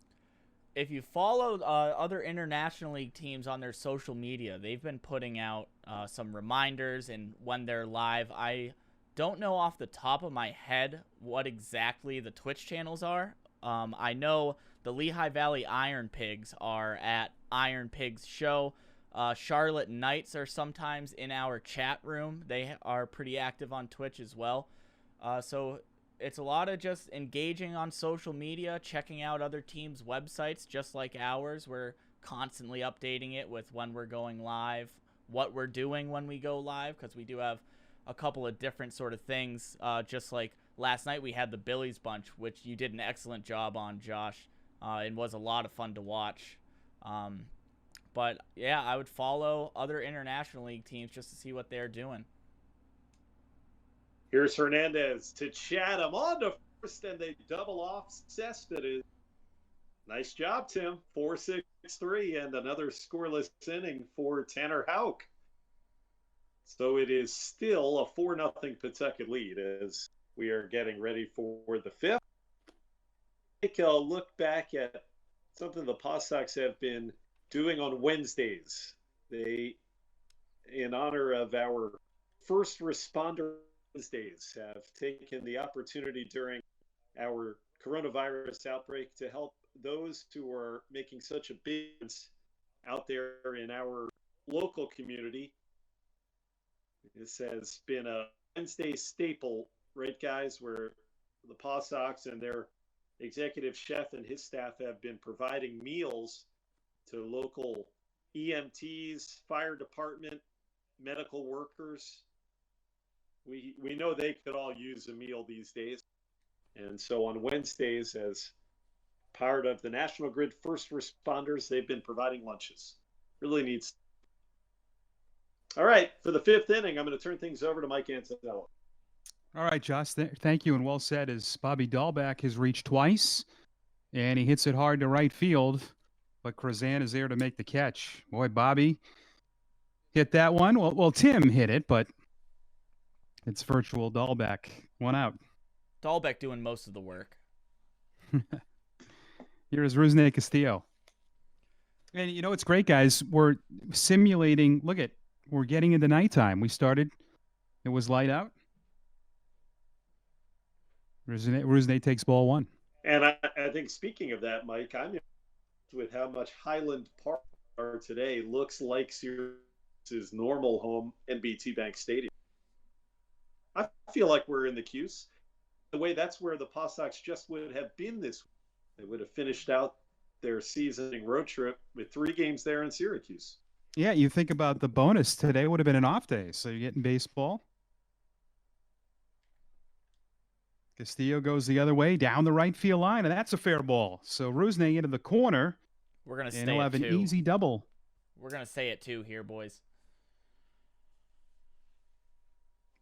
If you follow other International League teams on their social media, they've been putting out some reminders and when they're live. I don't know off the top of my head what exactly the Twitch channels are. I know the Lehigh Valley Iron Pigs are at Iron Pigs Show. Charlotte Knights are sometimes in our chat room. They are pretty active on Twitch as well. So it's a lot of just engaging on social media, checking out other teams' websites just like ours. We're constantly updating it with when we're going live, what we're doing when we go live, because we do have a couple of different sort of things. Just like last night we had the Billies Bunch, which you did an excellent job on, Josh. It was a lot of fun to watch. But yeah, I would follow other International League teams just to see what they're doing. Here's Hernandez to Chatham on to first, and they double off Cespedes. Nice job, Tim. 4-6-3, and another scoreless inning for Tanner Houck. So it is still a 4-0 Pawtucket lead as we are getting ready for the 5th. Take a look back at something the PawSox have been doing on Wednesdays. They, in honor of our first responder Wednesdays, have taken the opportunity during our coronavirus outbreak to help those who are making such a big difference out there in our local community. This has been a Wednesday staple, right, guys, where the PawSox and their executive chef and his staff have been providing meals to local EMTs, fire department, medical workers. We know they could all use a meal these days. And so on Wednesdays, as part of the National Grid first responders, they've been providing lunches. Really needs. All right, for the 5th inning, I'm going to turn things over to Mike Antonello. All right, Josh, thank you and well said. As Bobby Dahlback has reached twice, and he hits it hard to right field, but Krazan is there to make the catch. Boy, Bobby hit that one. Well, Tim hit it, but it's virtual Dahlback. One out. Dahlbeck doing most of the work. Here's Rusney Castillo. And you know, it's great, guys. We're simulating. We're getting into nighttime. We started, it was light out. Rusney takes ball one. And I think speaking of that, Mike, I'm impressed with how much Highland Park today looks like Syracuse's normal home, NBT Bank Stadium. I feel like we're in the Cuse. The way that's where the PawSox just would have been this week. They would have finished out their seasoning road trip with 3 games there in Syracuse. Yeah, you think about the bonus today would have been an off day, so you're getting baseball. Castillo goes the other way down the right field line, and that's a fair ball. So Rusney into the corner. We're gonna and he'll have an easy double. We're gonna say it too here, boys.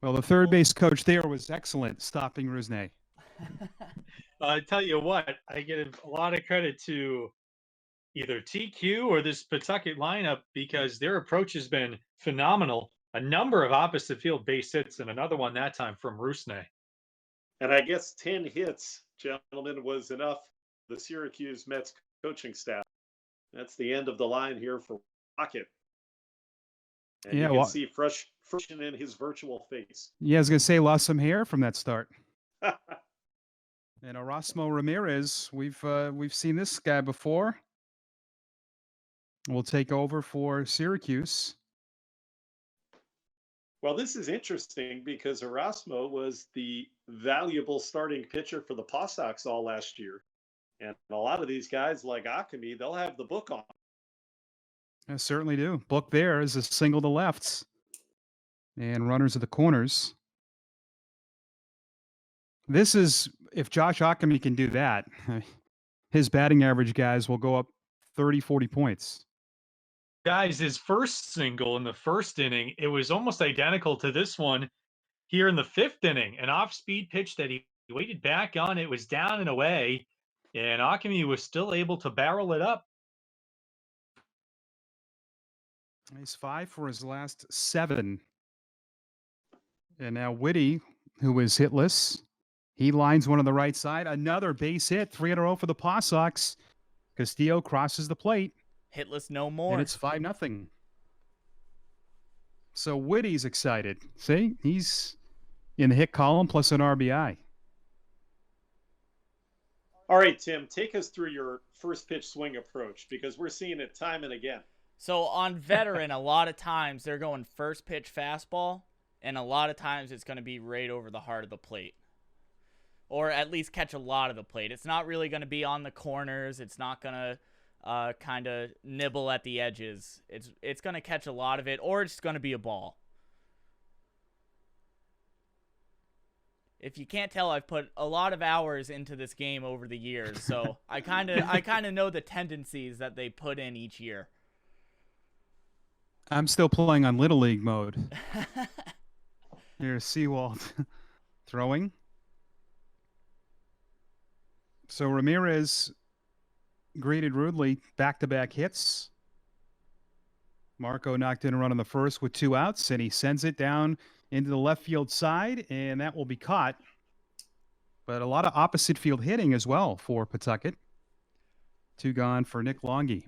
Well, the third base coach there was excellent, stopping Rusney. I tell you what, I give a lot of credit to either TQ or this Pawtucket lineup because their approach has been phenomenal. A number of opposite field base hits and another one that time from Rusney. And I guess 10 hits, gentlemen, was enough for the Syracuse Mets coaching staff. That's the end of the line here for Pawtucket. And you can see frustration in his virtual face. Yeah, I was going to say, lost some hair from that start. And Erasmo Ramirez, we've seen this guy before. Will take over for Syracuse. Well, this is interesting because Erasmo was the valuable starting pitcher for the PawSox all last year. And a lot of these guys like Akami, they'll have the book on. I certainly do. Book there is a single to lefts. And runners at the corners. This is, if Josh Akami can do that, his batting average, guys, will go up 30, 40 points. Guys, his first single in the first inning, it was almost identical to this one here in the 5th inning. An off-speed pitch that he waited back on. It was down and away, and Akami was still able to barrel it up. He's 5 for his last 7. And now Whitty, who is hitless, he lines one on the right side. Another base hit, 3 in a row for the PawSox. Castillo crosses the plate. Hitless no more. And it's 5-0. So Whitty's excited. See, he's in the hit column plus an RBI. All right, Tim, take us through your first pitch swing approach because we're seeing it time and again. So on veteran, a lot of times they're going first pitch fastball, and a lot of times it's going to be right over the heart of the plate. Or at least catch a lot of the plate. It's not really going to be on the corners. It's not going to kind of nibble at the edges. It's going to catch a lot of it, or it's going to be a ball. If you can't tell, I've put a lot of hours into this game over the years, so I kind of know the tendencies that they put in each year. I'm still playing on Little League mode. Here's Seawald throwing. So Ramirez greeted rudely, back-to-back hits. Marco knocked in a run on the first with 2 outs, and he sends it down into the left field side, and that will be caught. But a lot of opposite field hitting as well for Pawtucket. 2 gone for Nick Longy.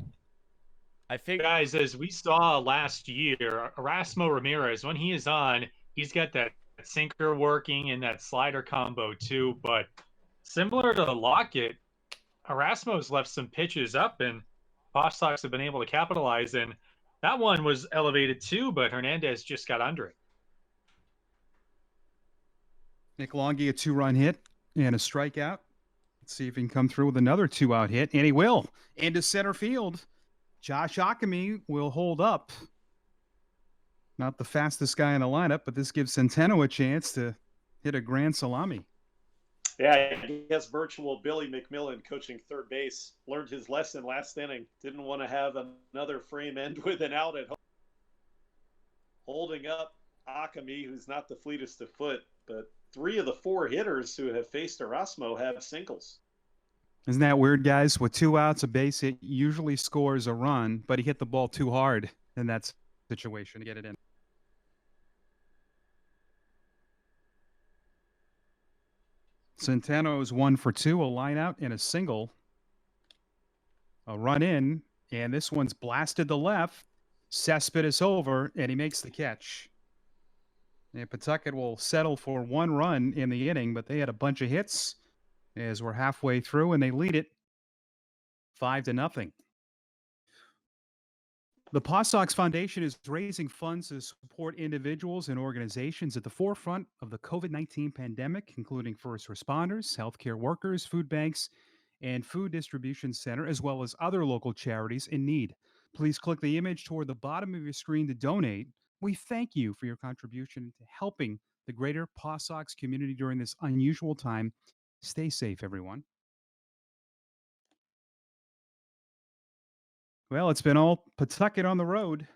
I think, guys, as we saw last year, Erasmo Ramirez, when he is on, he's got that sinker working and that slider combo too. But similar to Lockett, Erasmo's left some pitches up, and PawSox have been able to capitalize. And that one was elevated too, but Hernandez just got under it. Nick Longy, a 2-run hit and a strikeout. Let's see if he can come through with another 2-out hit, and he will. Into center field. Josh Akami will hold up. Not the fastest guy in the lineup, but this gives Centeno a chance to hit a grand salami. Yeah, I guess virtual Billy McMillan, coaching third base, learned his lesson last inning. Didn't want to have another frame end with an out at home. Holding up Akami, who's not the fleetest of foot, but 3 of the 4 hitters who have faced Erasmo have singles. Isn't that weird, guys? With 2 outs, a base hit usually scores a run, but he hit the ball too hard in that situation to get it in. Centeno is 1 for 2, a line out and a single. A run in, and this one's blasted to left. Cespedes over, and he makes the catch. And Pawtucket will settle for 1 run in the inning, but they had a bunch of hits as we're halfway through, and they lead it 5-0. The PawSox Foundation is raising funds to support individuals and organizations at the forefront of the COVID-19 pandemic, including first responders, healthcare workers, food banks, and food distribution center, as well as other local charities in need. Please click the image toward the bottom of your screen to donate. We thank you for your contribution to helping the greater PawSox community during this unusual time. Stay safe, everyone. Well, it's been all Pawtucket on the road.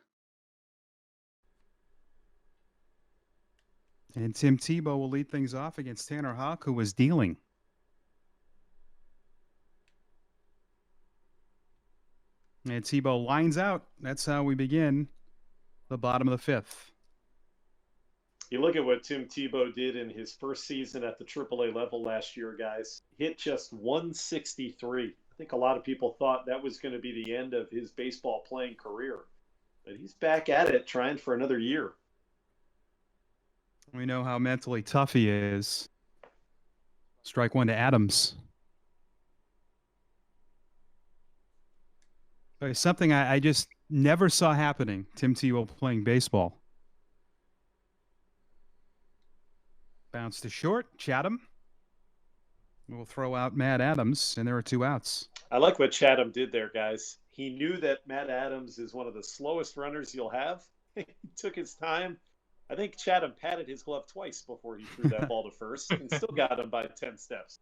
And Tim Tebow will lead things off against Tanner Houck, who was dealing. And Tebow lines out. That's how we begin the bottom of the 5th. You look at what Tim Tebow did in his first season at the AAA level last year, guys. Hit just 163. I think a lot of people thought that was going to be the end of his baseball playing career. But he's back at it, trying for another year. We know how mentally tough he is. Strike 1 to Adams. But it's something I just never saw happening, Tim Tebow playing baseball. Bounce to short, Chatham. We'll throw out Matt Adams, and there are 2 outs. I like what Chatham did there, guys. He knew that Matt Adams is one of the slowest runners you'll have. He took his time. I think Chatham patted his glove twice before he threw that ball to first and still got him by 10 steps.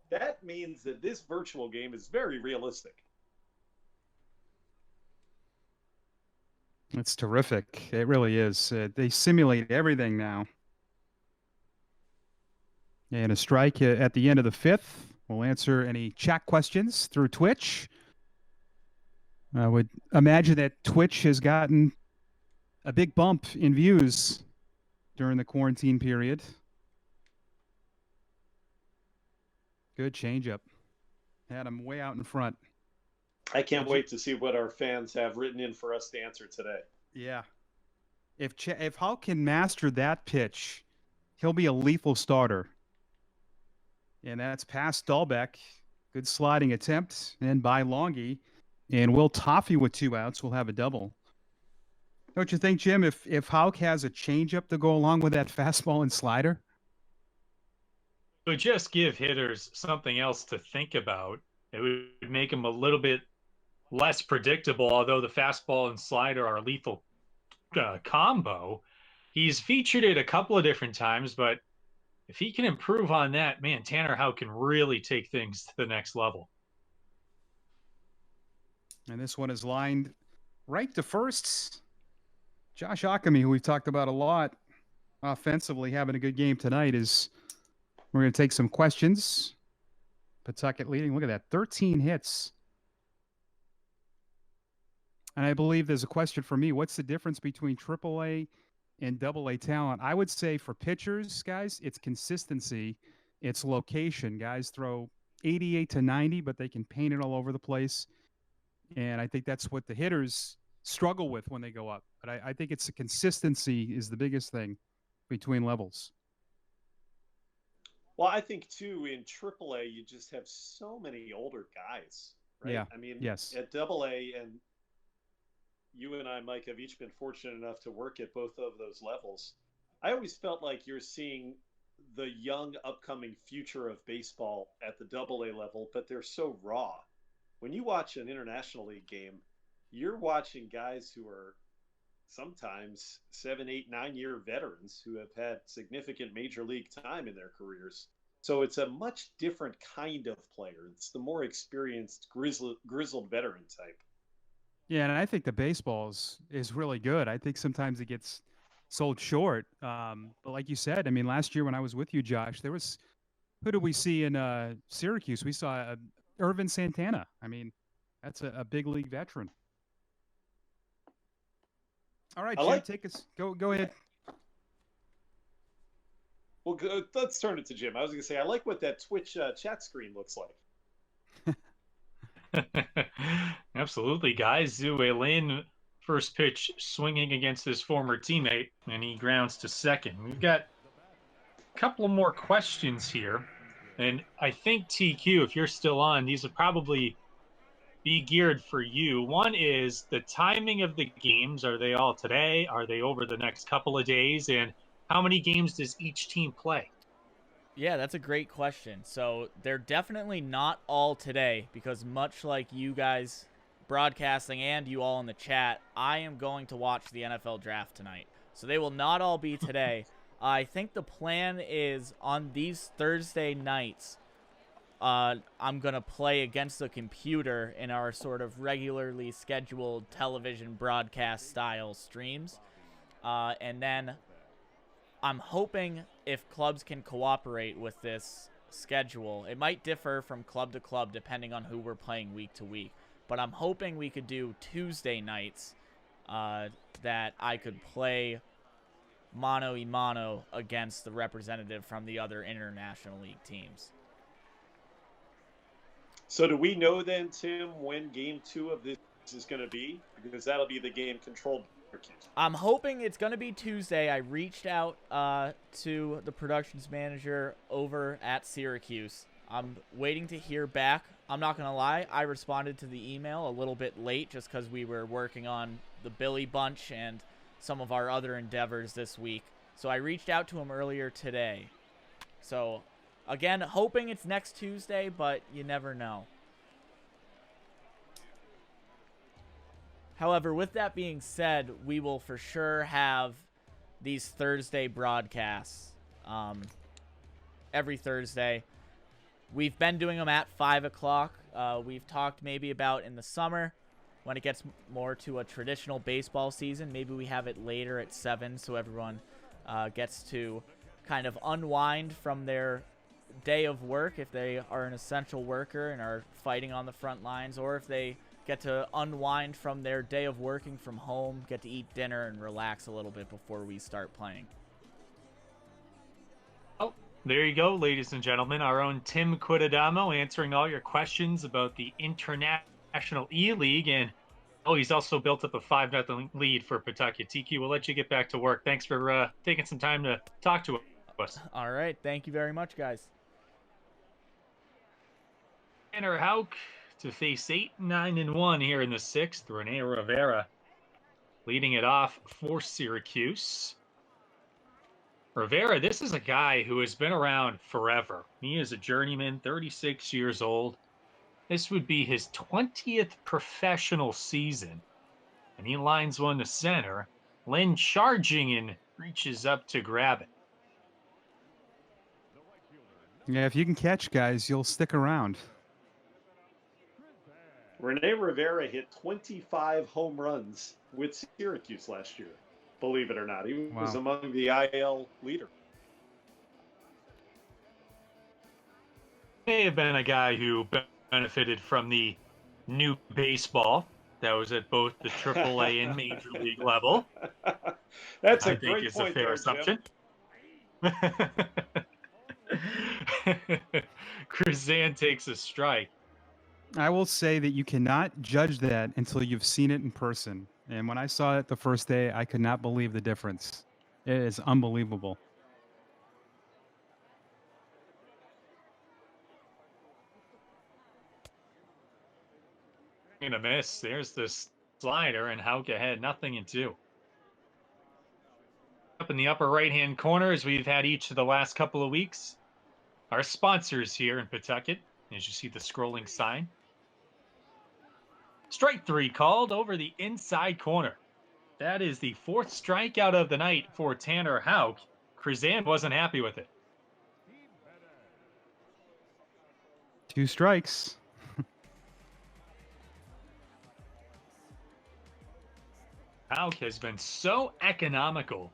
That means that this virtual game is very realistic. It's terrific. It really is. They simulate everything now. And a strike at the end of the 5th. We'll answer any chat questions through Twitch. I would imagine that Twitch has gotten a big bump in views during the quarantine period. Good changeup. Had him way out in front. I can't wait to see what our fans have written in for us to answer today. Yeah. If Houck can master that pitch, he'll be a lethal starter. And that's past Dahlbeck. Good sliding attempt. And by Longy. And Will Toffee with 2 outs will have a double. Don't you think, Jim, if Houck has a changeup to go along with that fastball and slider? It would just give hitters something else to think about. It would make them a little bit less predictable, although the fastball and slider are a lethal combo. He's featured it a couple of different times, but if he can improve on that, man, Tanner Houck can really take things to the next level. And this one is lined right to first. Josh Ockamy, who we've talked about a lot offensively, having a good game tonight, we're going to take some questions. Pawtucket leading. Look at that. 13 hits. And I believe there's a question for me. What's the difference between AAA and AA talent? I would say for pitchers, guys, it's consistency. It's location. Guys throw 88 to 90, but they can paint it all over the place. And I think that's what the hitters struggle with when they go up. But I think it's the consistency is the biggest thing between levels. Well, I think, too, in AAA, you just have so many older guys, right? Yeah. I mean, yes. At AA, and you and I, Mike, have each been fortunate enough to work at both of those levels. I always felt like you're seeing the young, upcoming future of baseball at the AA level, but they're so raw. When you watch an International League game, you're watching guys who are sometimes 7, 8, 9-year veterans who have had significant major league time in their careers. So it's a much different kind of player. It's the more experienced, grizzled veteran type. Yeah, and I think the baseball is really good. I think sometimes it gets sold short. But like you said, I mean, last year when I was with you, Josh, there was who did we see in Syracuse? We saw Irvin Santana. I mean, that's a big league veteran. All right, Jim, take us. Go ahead. Well, let's turn it to Jim. I was going to say, I like what that Twitch chat screen looks like. Absolutely, guys. Zue Lin, first pitch swinging against his former teammate, and he grounds to second. We've got a couple of more questions here, and I think TQ, if you're still on, these would probably be geared for you. One is the timing of the games. Are they all today? Are they over the next couple of days? And how many games does each team play? Yeah, that's a great question. So they're definitely not all today because much like you guys broadcasting and you all in the chat, I am going to watch the NFL draft tonight. So they will not all be today. I think the plan is on these Thursday nights, I'm going to play against the computer in our sort of regularly scheduled television broadcast style streams. And then I'm hoping if clubs can cooperate with this schedule, it might differ from club to club depending on who we're playing week to week. But I'm hoping we could do Tuesday nights that I could play mano a mano against the representative from the other International League teams. So do we know then, Tim, when game 2 of this is going to be? Because that'll be the game controlled. I'm hoping it's going to be Tuesday. I reached out to the productions manager over at Syracuse. I'm waiting to hear back. I'm not going to lie. I responded to the email a little bit late just because we were working on the Billy Bunch and some of our other endeavors this week. So I reached out to him earlier today. So, again, hoping it's next Tuesday, but you never know. However, with that being said, we will for sure have these Thursday broadcasts every Thursday. We've been doing them at 5 o'clock. We've talked maybe about in the summer when it gets more to a traditional baseball season. Maybe we have it later at 7 so everyone gets to kind of unwind from their day of work if they are an essential worker and are fighting on the front lines, or if they get to unwind from their day of working from home, get to eat dinner and relax a little bit before we start playing. Oh, there you go, ladies and gentlemen. Our own Tim Quidadamo answering all your questions about the International E-League. And, he's also built up a 5-0 lead for Pawtucket. TQ, we'll let you get back to work. Thanks for taking some time to talk to us. All right. Thank you very much, guys. Tanner Houck to face 8-9-1 here in the 6th. Rene Rivera leading it off for Syracuse. Rivera, this is a guy who has been around forever. He is a journeyman, 36 years old. This would be his 20th professional season. And he lines one to center. Lynn charging and reaches up to grab it. Yeah, if you can catch guys, you'll stick around. Rene Rivera hit 25 home runs with Syracuse last year, believe it or not. He was among the IL leader. May have been a guy who benefited from the new baseball that was at both the AAA and Major League level. That's a I great think is point a fair there, assumption. Krizan takes a strike. I will say that you cannot judge that until you've seen it in person. And when I saw it the first day, I could not believe the difference. It is unbelievable. Gonna miss. There's this slider, and Houck ahead, 0-2. Up in the upper right-hand corner, as we've had each of the last couple of weeks, our sponsors here in Pawtucket, as you see the scrolling sign. Strike 3 called over the inside corner. That is the 4th strikeout of the night for Tanner Houck. Krizan wasn't happy with it. 2 strikes. Houck has been so economical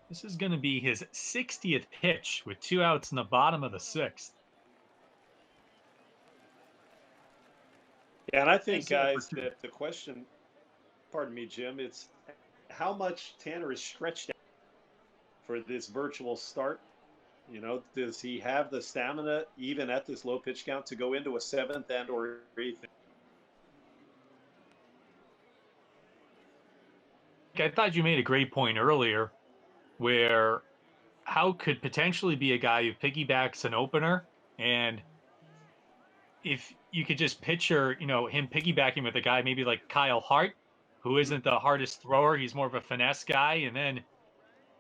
This is going to be his 60th pitch with 2 outs in the bottom of the 6th. Yeah, and I think, guys, that the question, pardon me, Jim, it's how much Tanner is stretched out for this virtual start. You know, does he have the stamina, even at this low pitch count, to go into a 7th and or 8th? I thought you made a great point earlier where Houck could potentially be a guy who piggybacks an opener, and if you could just picture, him piggybacking with a guy maybe like Kyle Hart, who isn't the hardest thrower, he's more of a finesse guy, and then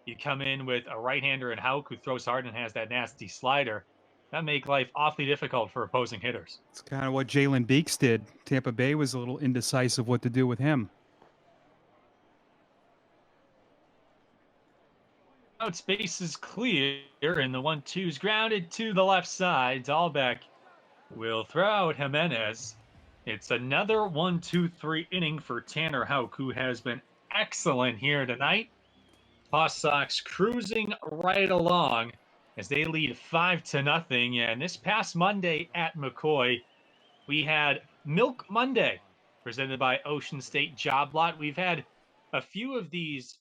you come in with a right-hander in Houck who throws hard and has that nasty slider, that make life awfully difficult for opposing hitters. It's kind of what Jalen Beeks did. Tampa Bay was a little indecisive what to do with him. Out space is clear, and the 1-2's grounded to the left side. Dahlbeck will throw out Jimenez. It's another 1-2-3 inning for Tanner Houck, who has been excellent here tonight. PawSox cruising right along as they lead 5-0. And this past Monday at McCoy, we had Milk Monday presented by Ocean State Job Lot. We've had a few of these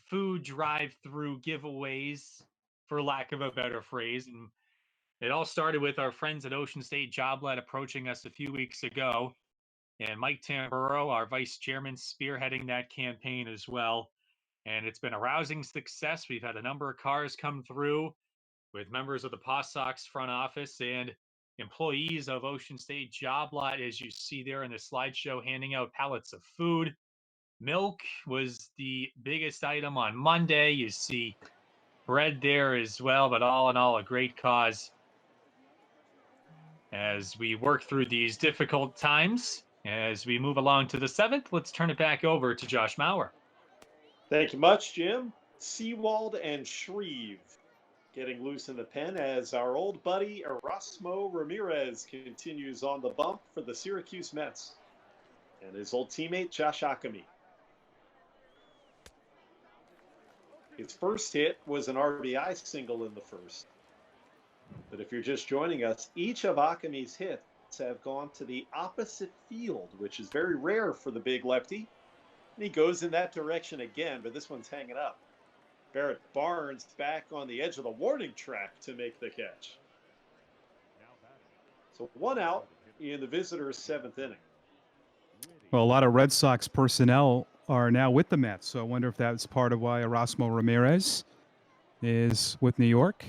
food drive-through giveaways, for lack of a better phrase. And it all started with our friends at Ocean State Job Lot approaching us a few weeks ago. And Mike Tamburo, our vice chairman, spearheading that campaign as well. And it's been a rousing success. We've had a number of cars come through with members of the PawSox front office and employees of Ocean State Job Lot, as you see there in the slideshow, handing out pallets of food. Milk was the biggest item on Monday. You see bread there as well, but all in all, a great cause. As we work through these difficult times, as we move along to the 7th, let's turn it back over to Josh Maurer. Thank you much, Jim. Seawald and Shreve getting loose in the pen as our old buddy Erasmo Ramirez continues on the bump for the Syracuse Mets and his old teammate Josh Akami. His first hit was an RBI single in the first. But if you're just joining us, each of Akami's hits have gone to the opposite field, which is very rare for the big lefty. And he goes in that direction again, but this one's hanging up. Barrett Barnes back on the edge of the warning track to make the catch. So 1 out in the visitors' 7th inning. Well, a lot of Red Sox personnel are now with the Mets, so I wonder if that's part of why Erasmo Ramirez is with New York.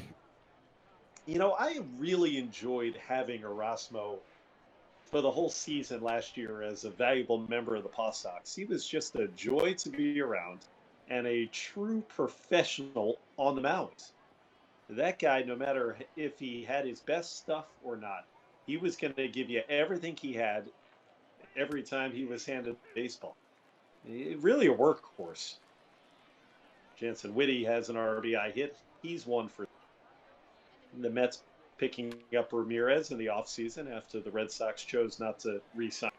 You know, I really enjoyed having Erasmo for the whole season last year as a valuable member of the PawSox. He was just a joy to be around and a true professional on the mound. That guy, no matter if he had his best stuff or not, he was going to give you everything he had every time he was handed baseball. Really a workhorse. Jansen Whitty has an RBI hit. He's one for the Mets picking up Ramirez in the offseason after the Red Sox chose not to re-sign.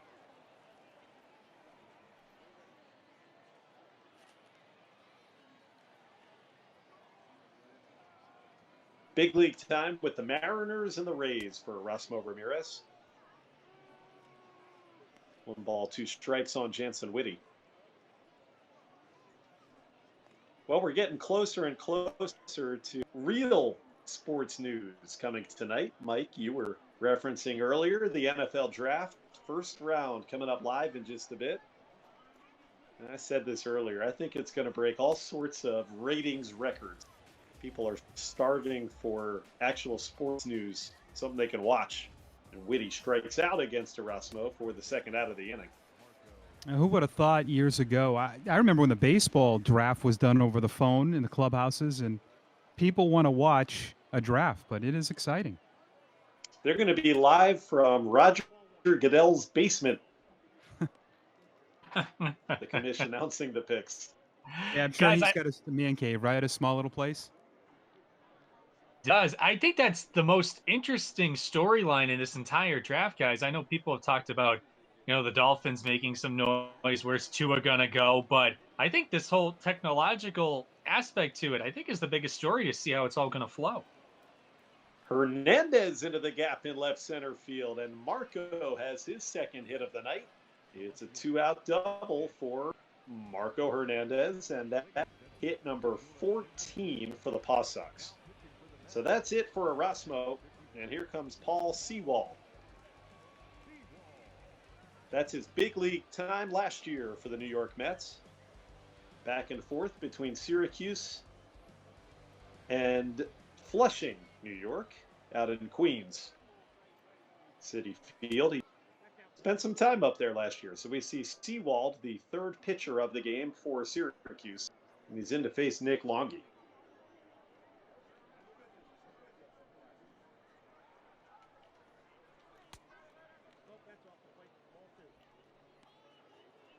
Big league time with the Mariners and the Rays for Erasmo Ramirez. 1 ball, 2 strikes on Jansen Whitty. Well, we're getting closer and closer to real sports news coming tonight. Mike, you were referencing earlier the NFL draft, first round coming up live in just a bit. And I said this earlier, I think it's going to break all sorts of ratings records. People are starving for actual sports news, something they can watch. And Whitty strikes out against Erasmo for the 2nd out of the inning. Now, who would have thought years ago? I remember when the baseball draft was done over the phone in the clubhouses, and people want to watch a draft, but it is exciting. They're going to be live from Roger Goodell's basement. The commission announcing the picks. Yeah, I'm sure Guys, he's got a man cave, right? A small little place. Does. I think that's the most interesting storyline in this entire draft, guys. I know people have talked about, the Dolphins making some noise. Where's Tua gonna go? But I think this whole technological aspect to it, I think, is the biggest story to see how it's all going to flow. Hernandez into the gap in left center field, and Marco has his second hit of the night. It's a 2-out double for Marco Hernandez, and that hit number 14 for the PawSox. So that's it for Erasmo, and here comes Paul Sewald. That's his big league time last year for the New York Mets. Back and forth between Syracuse and Flushing, New York, out in Queens City Field. He spent some time up there last year. So we see Sewald, the third pitcher of the game for Syracuse, and he's in to face Nick Longy.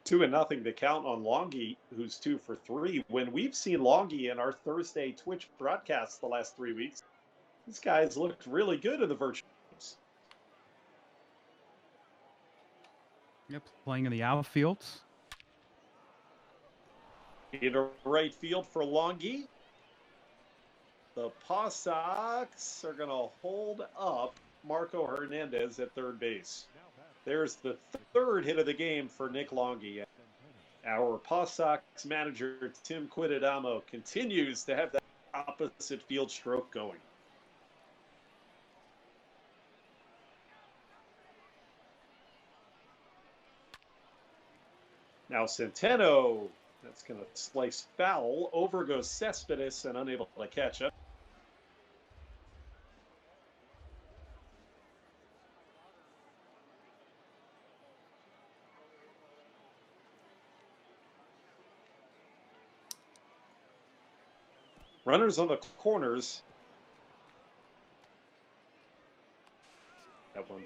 Two and nothing to count on Longy, who's 2 for 3. When we've seen Longy in our Thursday Twitch broadcasts the last 3 weeks, this guy's looked really good in the virtual games. Yep, playing in the outfield. In right field for Longy. The PawSox are going to hold up Marco Hernandez at third base. There's the third hit of the game for Nick Longy. Our PawSox manager, Tim Quidadamo, continues to have that opposite field stroke going. Now Centeno, that's going to slice foul. Over goes Cespedes and unable to catch up. Runners on the corners. That one.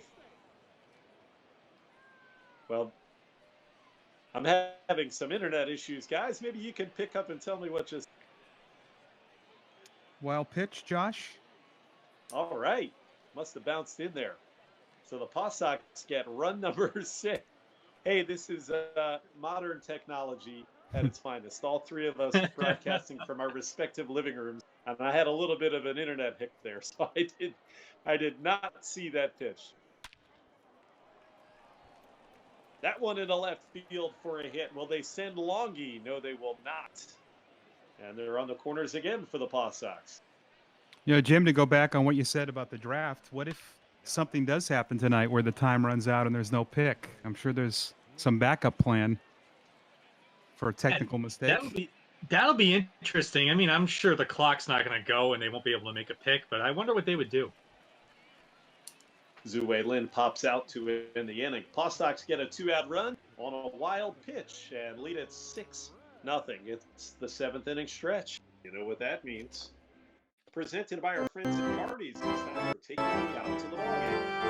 Well, I'm having some internet issues, guys. Maybe you can pick up and tell me what just... Wild pitch, Josh. All right. Must have bounced in there. So the PawSox get run number 6. Hey, this is modern technology at its finest. All three of us broadcasting from our respective living rooms, and I had a little bit of an internet hiccup there, so I did not see that pitch. That one in the left field for a hit. Will they send Longy? No, they will not. And they're on the corners again for the PawSox. You know, Jim, to go back on what you said about the draft, what if something does happen tonight where the time runs out and there's no pick? I'm sure there's some backup plan for a technical mistake. That'll be interesting. I mean, I'm sure the clock's not going to go and they won't be able to make a pick, but I wonder what they would do. Zue Lin pops out to end the inning. PawSox get a 2-out run on a wild pitch and lead at 6-0. It's the 7th inning stretch. You know what that means. Presented by our friends at Marty's. It's time for taking you out to the ballgame.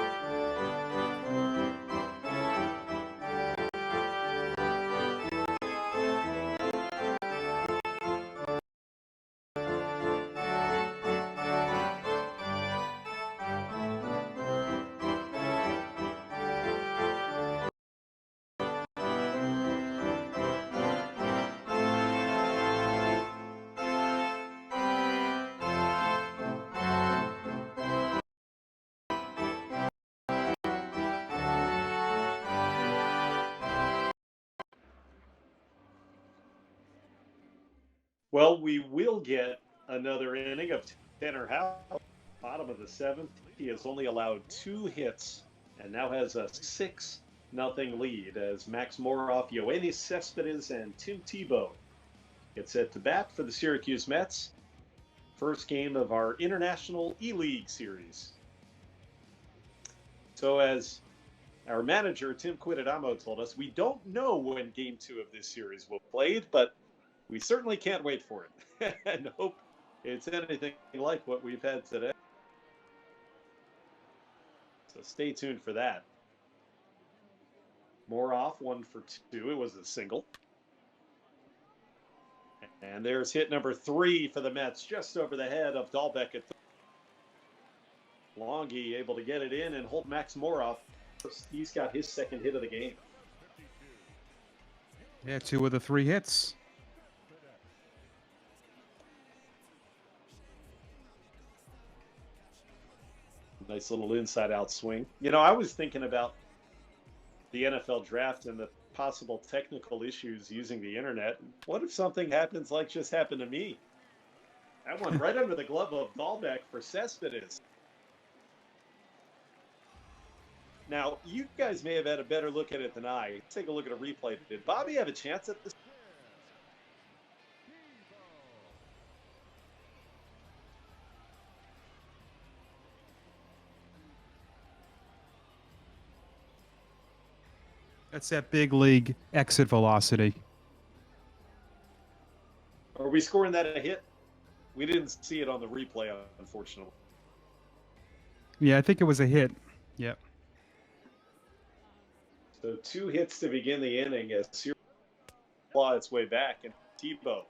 Well, we will get another inning of Tanner Houck, bottom of the 7th. He has only allowed 2 hits and now has a 6-0 lead as Max Moroff, Yoenis Cespedes, and Tim Tebow get set to bat for the Syracuse Mets. First game of our International E-League Series. So as our manager, Tim Quidadamo, told us, we don't know when Game 2 of this series will be played, but we certainly can't wait for it and hope it's anything like what we've had today. So stay tuned for that. Moroff, 1 for 2. It was a single. And there's hit number 3 for the Mets, just over the head of Dahlbeck at third. Longy able to get it in and hold Max Moroff. He's got his second hit of the game. Yeah, 2 of the 3 hits. Nice little inside-out swing. You know, I was thinking about the NFL draft and the possible technical issues using the internet. What if something happens like just happened to me? That one right under the glove of Dahlbeck for Cespedes. Now, you guys may have had a better look at it than I. Let's take a look at a replay. Did Bobby have a chance at this? That's that big league exit velocity. Are we scoring that a hit? We didn't see it on the replay, unfortunately. Yeah, I think it was a hit. Yep. So 2 hits to begin the inning as Syracuse claw its way back and Tebow.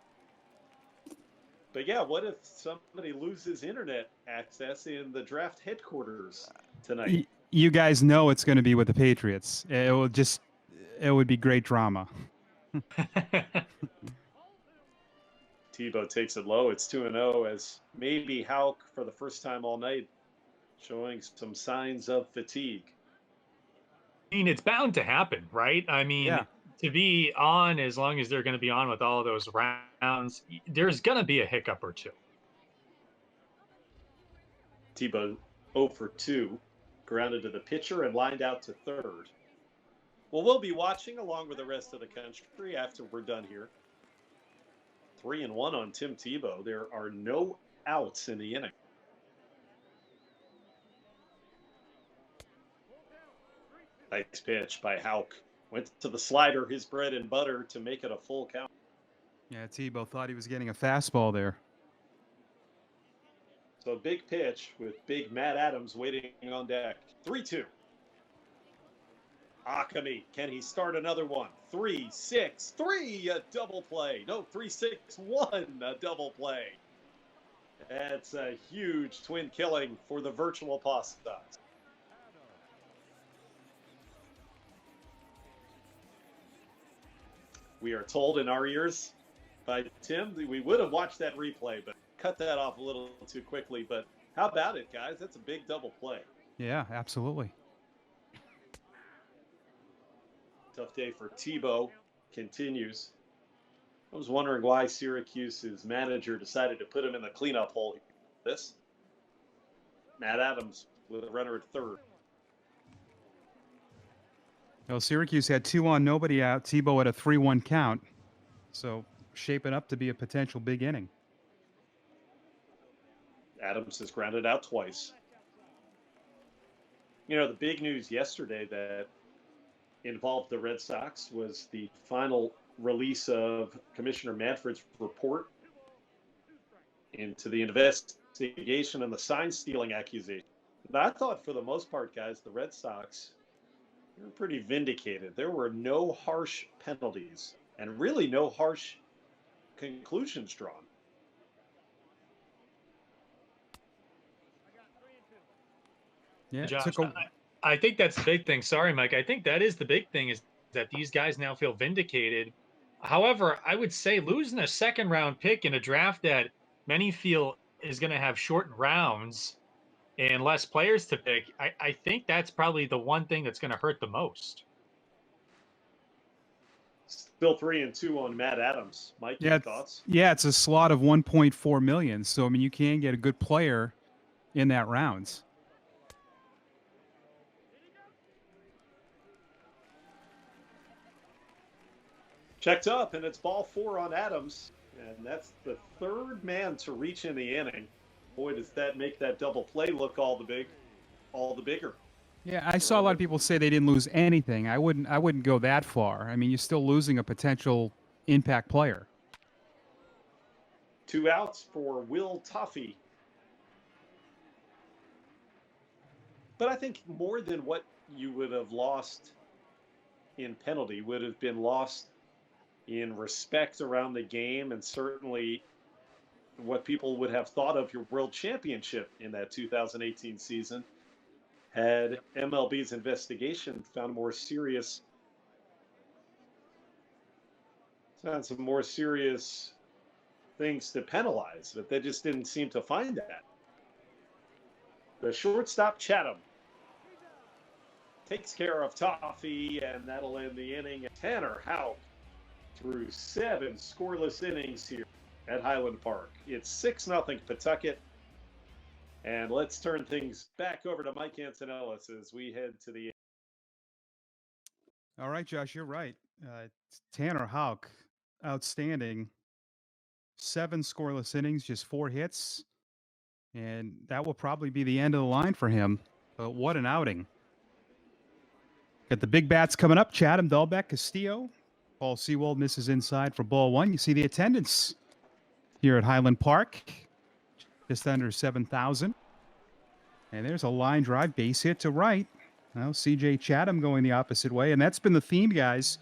But yeah, what if somebody loses internet access in the draft headquarters tonight? You guys know it's going to be with the Patriots. It would be great drama. Tebow takes it low. It's 2-0 as maybe Houck for the first time all night showing some signs of fatigue. I mean, it's bound to happen, right? I mean, to be on as long as they're going to be on with all of those rounds, there's going to be a hiccup or two. Tebow 0 for 2, grounded to the pitcher and lined out to third. Well, we'll be watching along with the rest of the country after we're done here. 3-1 on Tim Tebow. There are no outs in the inning. Nice pitch by Houck. Went to the slider, his bread and butter, to make it a full count. Yeah, Tebow thought he was getting a fastball there. So big pitch with big Matt Adams waiting on deck. 3-2. Akami, can he start another one? 3-6-3, a double play. No, 3-6-1, a double play. That's a huge twin killing for the virtual PawSox. We are told in our ears by Tim that we would have watched that replay, but cut that off a little too quickly. But how about it, guys? That's a big double play. Yeah, absolutely. Tough day for Tebow. Continues. I was wondering why Syracuse's manager decided to put him in the cleanup hole. This Matt Adams with a runner at third. Well, Syracuse had 2 on, nobody out. Tebow at a 3-1 count. So shaping up to be a potential big inning. Adams has grounded out twice. You know, the big news yesterday that involved the Red Sox was the final release of Commissioner Manfred's report into the investigation and the sign stealing accusation. But I thought for the most part, guys, the Red Sox were pretty vindicated. There were no harsh penalties and really no harsh conclusions drawn. Yeah, Josh, I think that's the big thing. Sorry, Mike. I think that is the big thing, is that these guys now feel vindicated. However, I would say losing a second-round pick in a draft that many feel is going to have shortened rounds and less players to pick, I think that's probably the one thing that's going to hurt the most. Still 3-2 on Matt Adams. Mike, your thoughts? Yeah, it's a slot of 1.4 million. So I mean, you can get a good player in that rounds. Checked up, and it's ball 4 on Adams, and that's the third man to reach in the inning. Boy, does that make that double play look all the bigger. Yeah, I saw a lot of people say they didn't lose anything. I wouldn't go that far. I mean, you're still losing a potential impact player. 2 outs for Will Tuffy. But I think more than what you would have lost in penalty would have been lost in respect around the game, and certainly what people would have thought of your world championship in that 2018 season had MLB's investigation found some more serious things to penalize, but they just didn't seem to find that. The shortstop, Chatham, takes care of Toffee, and that'll end the inning. Tanner Houck through 7 scoreless innings here at Highland Park. It's 6-0 Pawtucket. And let's turn things back over to Mike Antonellis as we head to the. All right, Josh, you're right. Tanner Houck, outstanding. 7 scoreless innings, just 4 hits. And that will probably be the end of the line for him. But what an outing. Got the big bats coming up. Chatham, Dahlbeck, Castillo. Paul Sewald misses inside for ball 1. You see the attendance here at Highland Park. Just under 7,000. And there's a line drive, base hit to right. Well, C.J. Chatham going the opposite way. And that's been the theme, guys.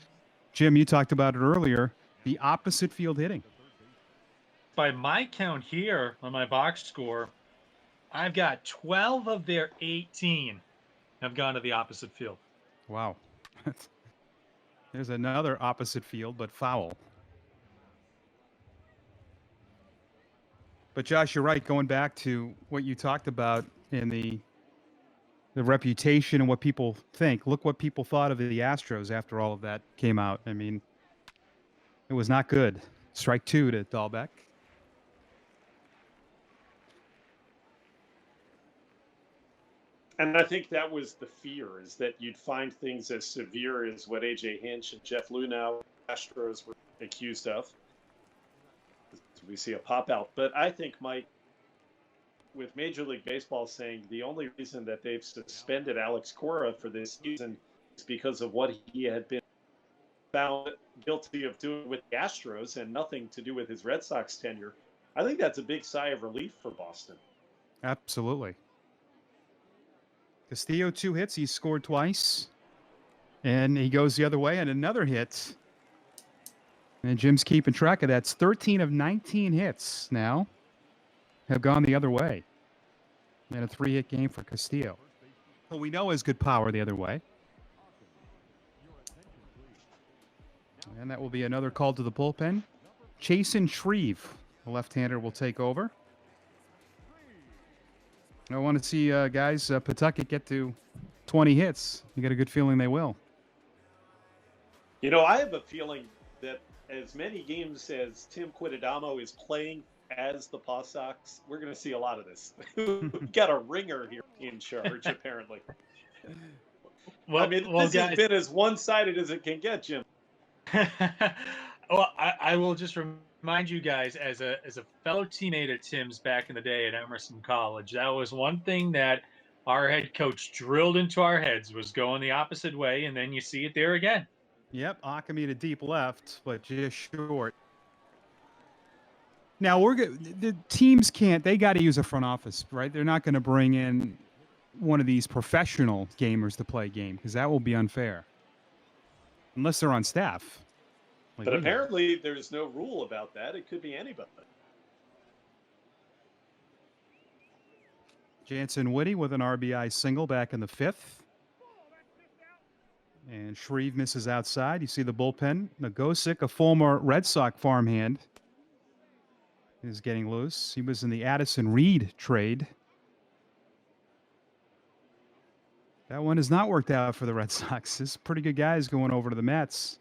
Jim, you talked about it earlier. The opposite field hitting. By my count here on my box score, I've got 12 of their 18 have gone to the opposite field. Wow. There's another opposite field, but foul. But Josh, you're right. Going back to what you talked about in the reputation and what people think. Look what people thought of the Astros after all of that came out. I mean, it was not good. Strike 2 to Dahlbeck. And I think that was the fear, is that you'd find things as severe as what A.J. Hinch and Jeff Lunau, Astros, were accused of. We see a pop out. But I think, Mike, with Major League Baseball saying the only reason that they've suspended Alex Cora for this season is because of what he had been found guilty of doing with the Astros and nothing to do with his Red Sox tenure, I think that's a big sigh of relief for Boston. Absolutely. Castillo, 2 hits. He scored twice. And he goes the other way, and another hit. And Jim's keeping track of that. It's 13 of 19 hits now have gone the other way. And a 3-hit game for Castillo. Well, we know has good power the other way. And that will be another call to the bullpen. Chasen Shreve, the left-hander, will take over. I want to see guys Pawtucket get to 20 hits. You got a good feeling they will. You know, I have a feeling that as many games as Tim Quintadamo is playing as the PawSox, we're going to see a lot of this. We've got a ringer here in charge, apparently. Well, I mean, this guys, has been as one-sided as it can get, Jim. Well, I will just remind you guys, as a fellow teammate at Tim's back in the day at Emerson College, that was one thing that our head coach drilled into our heads, was going the opposite way, and then you see it there again. Yep, Akami to deep left, but just short. Now, the teams can't, they got to use a front office, right? They're not going to bring in one of these professional gamers to play a game, because that will be unfair. Unless they're on staff. But apparently there's no rule about that. It could be anybody. Jansen Whitty with an RBI single back in the 5th. And Shreve misses outside. You see the bullpen. Nagosic, a former Red Sox farmhand, is getting loose. He was in the Addison Reed trade. That one has not worked out for the Red Sox. This is pretty good guys going over to the Mets.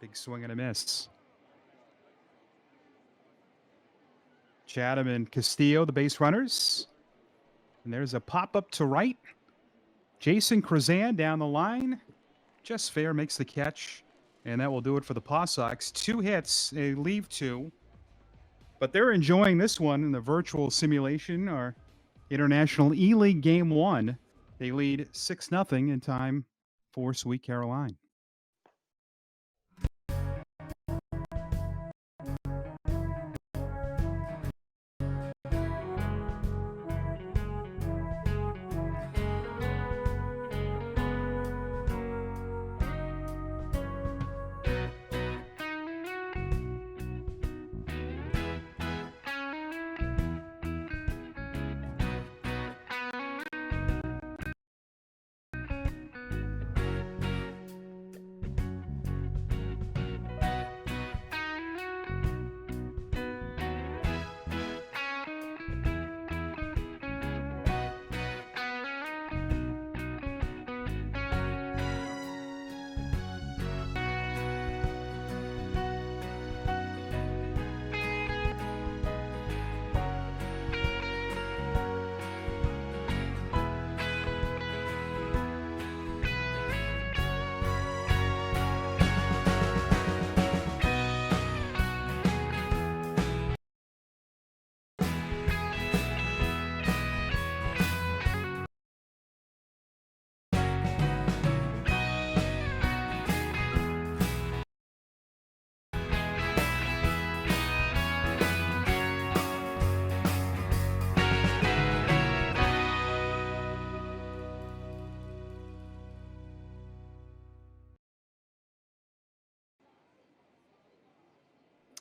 Big swing and a miss. Chatham and Castillo, the base runners. And there's a pop-up to right. Jason Krazan down the line. Just fair, makes the catch. And that will do it for the PawSox. 2 hits, they leave 2. But they're enjoying this one in the virtual simulation, or International E-League Game 1. They lead 6-0 in time for Sweet Caroline.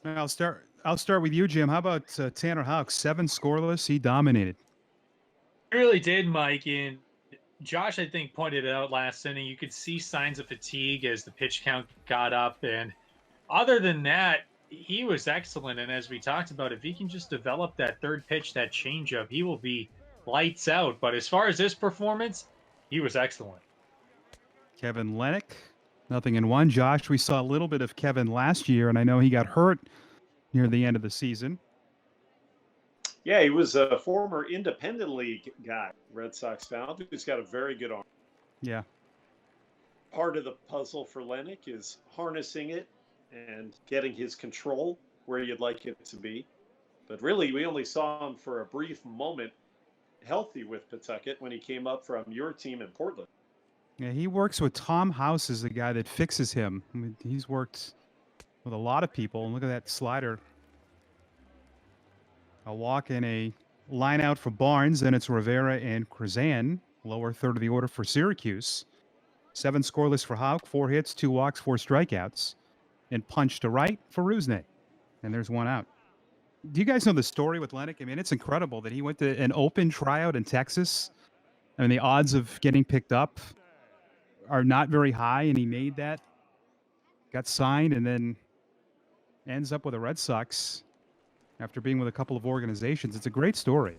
I'll start with you, Jim. How about Tanner Houck? 7 scoreless. He dominated. He really did, Mike. And Josh, I think, pointed it out last inning. You could see signs of fatigue as the pitch count got up. And other than that, he was excellent. And as we talked about, if he can just develop that third pitch, that changeup, he will be lights out. But as far as this performance, he was excellent. Kevin Lennick, 0-1. Josh, we saw a little bit of Kevin last year, and I know he got hurt near the end of the season. Yeah, he was a former independent league guy, Red Sox found, who's got a very good arm. Yeah. Part of the puzzle for Lennick is harnessing it and getting his control where you'd like it to be. But really, we only saw him for a brief moment healthy with Pawtucket when he came up from your team in Portland. Yeah, he works with Tom House as the guy that fixes him. I mean, he's worked with a lot of people. And look at that slider. A walk in a line out for Barnes. Then it's Rivera and Krazan. Lower third of the order for Syracuse. 7 scoreless for Houck. 4 hits, 2 walks, 4 strikeouts. And punch to right for Rusney. And there's 1 out. Do you guys know the story with Lennick? I mean, it's incredible that he went to an open tryout in Texas. I mean, the odds of getting picked up are not very high, and he made that, got signed, and then ends up with the Red Sox after being with a couple of organizations. It's a great story.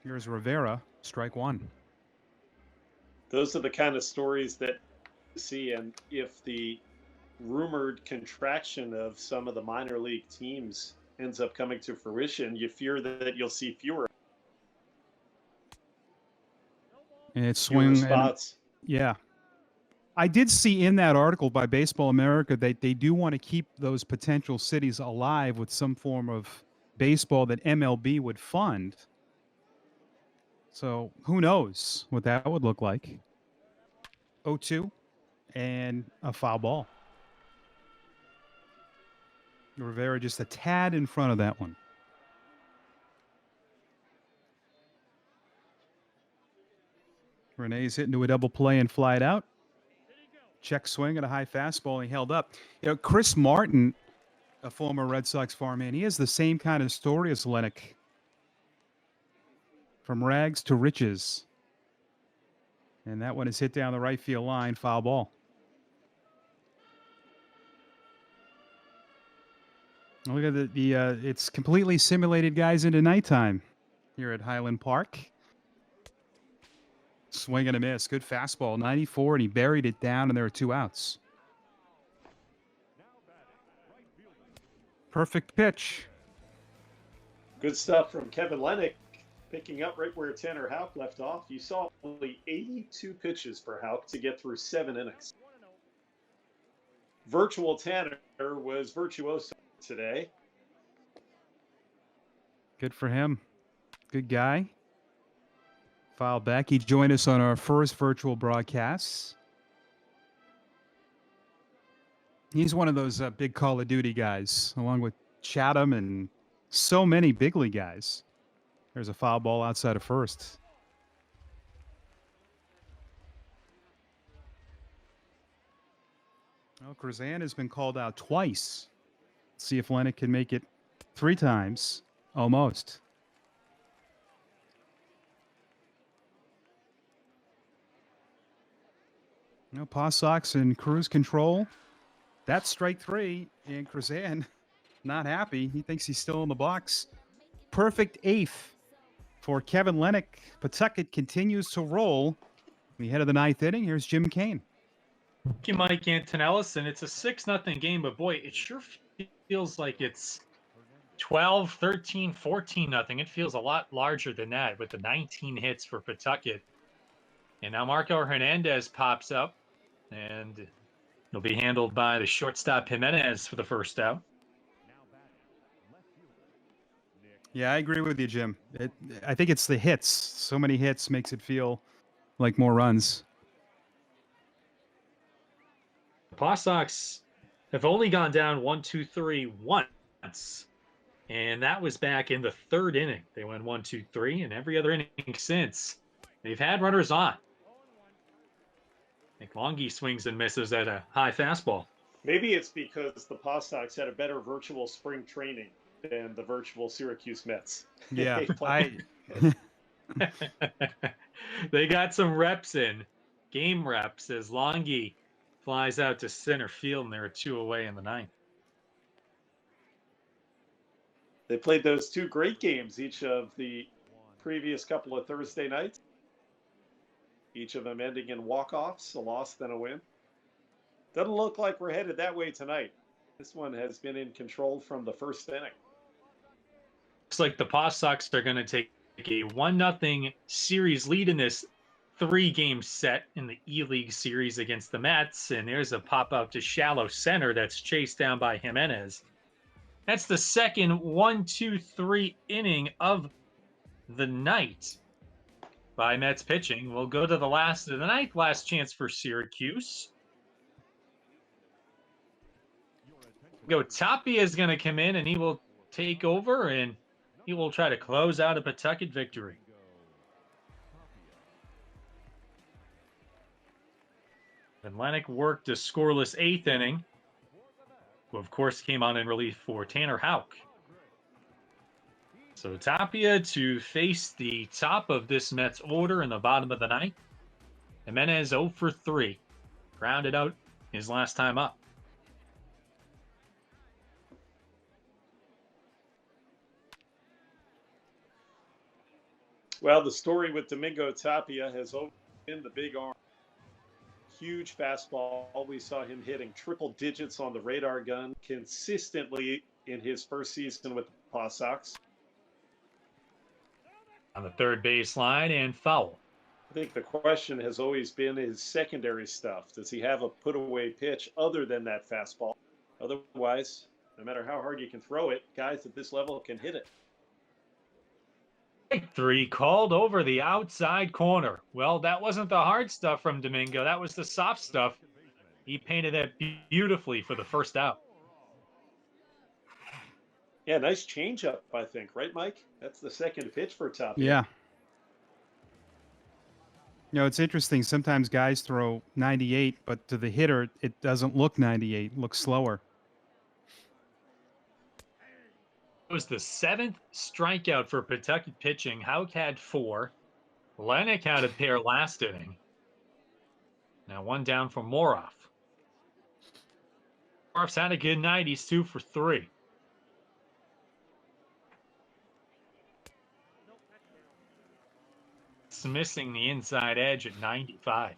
Here's Rivera, strike 1. Those are the kind of stories that you see, and if the rumored contraction of some of the minor league teams ends up coming to fruition, you fear that you'll see fewer. And it's swing spots. Yeah. I did see in that article by Baseball America that they do want to keep those potential cities alive with some form of baseball that MLB would fund. So who knows what that would look like. 0-2 and a foul ball. Rivera just a tad in front of that one. Renee's hit into a double play and fly it out. Check swing and a high fastball. He held up. You know, Chris Martin, a former Red Sox farmhand, he has the same kind of story as Lennick. From rags to riches. And that one is hit down the right field line, foul ball. Look at the it's completely simulated guys into nighttime here at Highland Park. Swing and a miss. Good fastball, 94, and he buried it down, and there are 2 outs. Perfect pitch. Good stuff from Kevin Lennick, picking up right where Tanner Houck left off. You saw only 82 pitches for Houck to get through 7 innings. Virtual Tanner was virtuoso today. Good for him. Good guy. File back. He joined us on our first virtual broadcasts. He's one of those big Call of Duty guys, along with Chatham and so many big league guys. There's a foul ball outside of first. Well, Krazan has been called out twice. Let's see if Lennick can make it 3 times. Almost. You know, PawSox and cruise control. That's strike 3, and Krazan not happy. He thinks he's still in the box. Perfect 8th for Kevin Lennick. Pawtucket continues to roll. We head to the 9th inning. Here's Jim Kane. Thank you, Mike Antonellis, and it's a 6-0 game, but boy, it sure feels like it's 12, 13, 14-0. It feels a lot larger than that with the 19 hits for Pawtucket. And now Marco Hernandez pops up, and he'll be handled by the shortstop Jimenez for the first out. Yeah, I agree with you, Jim. I think it's the hits. So many hits makes it feel like more runs. The PawSox have only gone down 1-2-3 once, and that was back in the 3rd inning. They went 1-2-3, and every other inning since, they've had runners on. I think Longy swings and misses at a high fastball. Maybe it's because the PawSox had a better virtual spring training than the virtual Syracuse Mets. Yeah, They got some reps in, game reps, as Longy flies out to center field, and they're 2 away in the ninth. They played those 2 great games each of the previous couple of Thursday nights, each of them ending in walk-offs, a loss then a win. Doesn't look like we're headed that way tonight. This one has been in control from the first inning. Looks like the PawSox are going to take a 1-0 series lead in this 3-game set in the E-League series against the Mets. And there's a pop out to shallow center that's chased down by Jimenez. That's the second 1-2-3 inning of the night by Mets pitching. We'll go to the last of the ninth. Last chance for Syracuse. Tapia is going to come in, and he will take over, and he will try to close out a Pawtucket victory. Atlantic worked a scoreless 8th inning, who of course came on in relief for Tanner Houck. So Tapia to face the top of this Mets order in the bottom of the ninth. Jimenez 0 for 3, grounded out his last time up. Well, the story with Domingo Tapia has been the big arm. Huge fastball. We saw him hitting triple digits on the radar gun consistently in his first season with the PawSox. On the third baseline, and foul. I think the question has always been his secondary stuff. Does he have a put-away pitch other than that fastball? Otherwise, no matter how hard you can throw it, guys at this level can hit it. 3 called over the outside corner. Well, that wasn't the hard stuff from Domingo. That was the soft stuff. He painted that beautifully for the first out. Yeah, nice changeup, I think. Right, Mike? That's the second pitch for Tapia. Yeah. You know, it's interesting. Sometimes guys throw 98, but to the hitter, it doesn't look 98. It looks slower. It was the 7th strikeout for Pawtucket pitching. Houck had 4. Lennox had a pair last inning. Now 1 down for Moroff. Moroff's had a good night. He's 2 for 3. It's missing the inside edge at 95.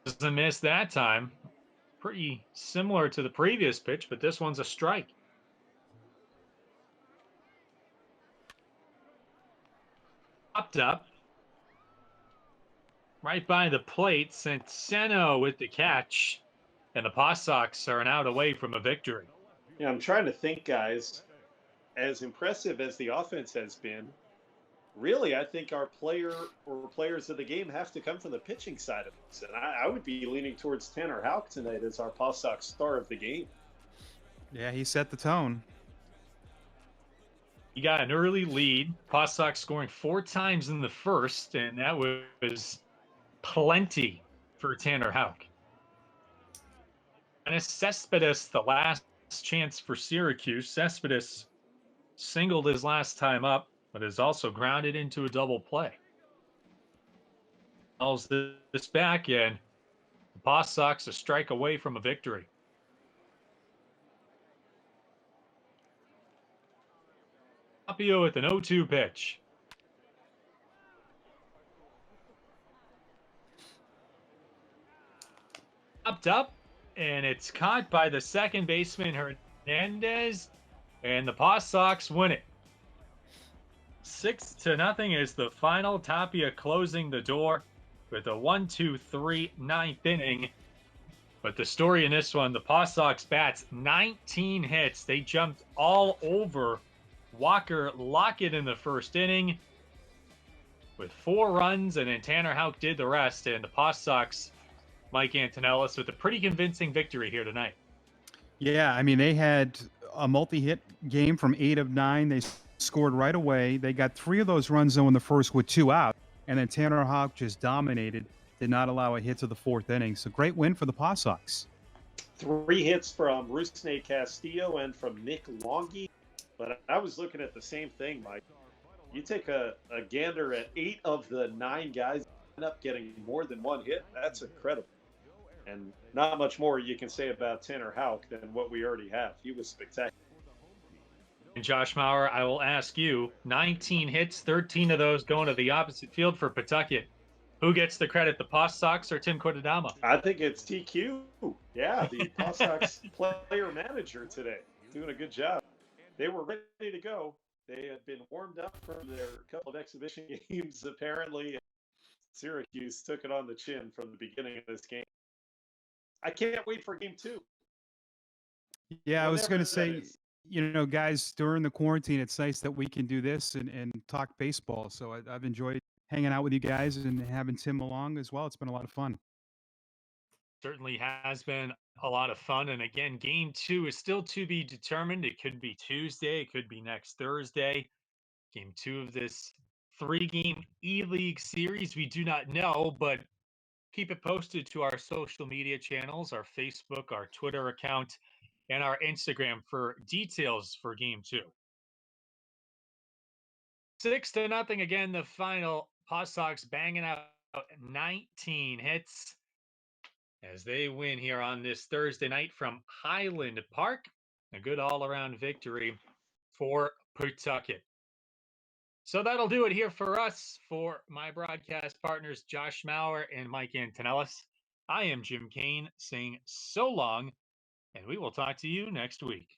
Doesn't miss that time. Pretty similar to the previous pitch, but this one's a strike. Popped up. Right by the plate. Centeno with the catch. And the PawSox are an out away from a victory. Yeah, I'm trying to think, guys. As impressive as the offense has been, really, I think our player or players of the game have to come from the pitching side of this. And I would be leaning towards Tanner Houck tonight as our PawSox star of the game. Yeah, he set the tone. He got an early lead. PawSox scoring 4 times in the first, and that was plenty for Tanner Houck. And it's Cespedes, the last chance for Syracuse. Cespedes singled his last time up, but is also grounded into a double play. Calls this back, and the PawSox a strike away from a victory. Tapia with an 0-2 pitch. Popped up, and it's caught by the second baseman Hernandez, and the PawSox win it. 6-0 is the final. Tapia closing the door with a 1-2-3 ninth inning. But the story in this one, the PawSox bats 19 hits. They jumped all over Walker Lockett in the first inning with 4 runs, and then Tanner Houck did the rest. And the PawSox, Mike Antonellis, with a pretty convincing victory here tonight. Yeah, I mean, they had a multi-hit game from 8 of 9. They scored right away. They got 3 of those runs though in the first with 2 out, and then Tanner Houck just dominated, did not allow a hit to the 4th inning. So great win for the PawSox. 3 hits from Rusney Castillo and from Nick Longy. But I was looking at the same thing, Mike. You take a gander at 8 of the 9 guys end up getting more than 1 hit. That's incredible. And not much more you can say about Tanner Houck than what we already have. He was spectacular. And Josh Maurer, I will ask you, 19 hits, 13 of those going to the opposite field for Pawtucket. Who gets the credit, the PawSox or Tim Kodadama? I think it's TQ. Yeah, the PawSox player manager today. Doing a good job. They were ready to go. They had been warmed up from their couple of exhibition games, apparently. Syracuse took it on the chin from the beginning of this game. I can't wait for game 2. Yeah, I was going to say, guys, during the quarantine, it's nice that we can do this and talk baseball. So I've enjoyed hanging out with you guys and having Tim along as well. It's been a lot of fun. Certainly has been a lot of fun. And again, game 2 is still to be determined. It could be Tuesday. It could be next Thursday. Game 2 of this 3-game E-League series. We do not know, but keep it posted to our social media channels, our Facebook, our Twitter account, and our Instagram for details for game 2. 6-0 again, the final. PawSox banging out 19 hits as they win here on this Thursday night from Highland Park. A good all-around victory for Pawtucket. So that'll do it here for us. For my broadcast partners, Josh Maurer and Mike Antonellis, I am Jim Kane saying so long, and we will talk to you next week.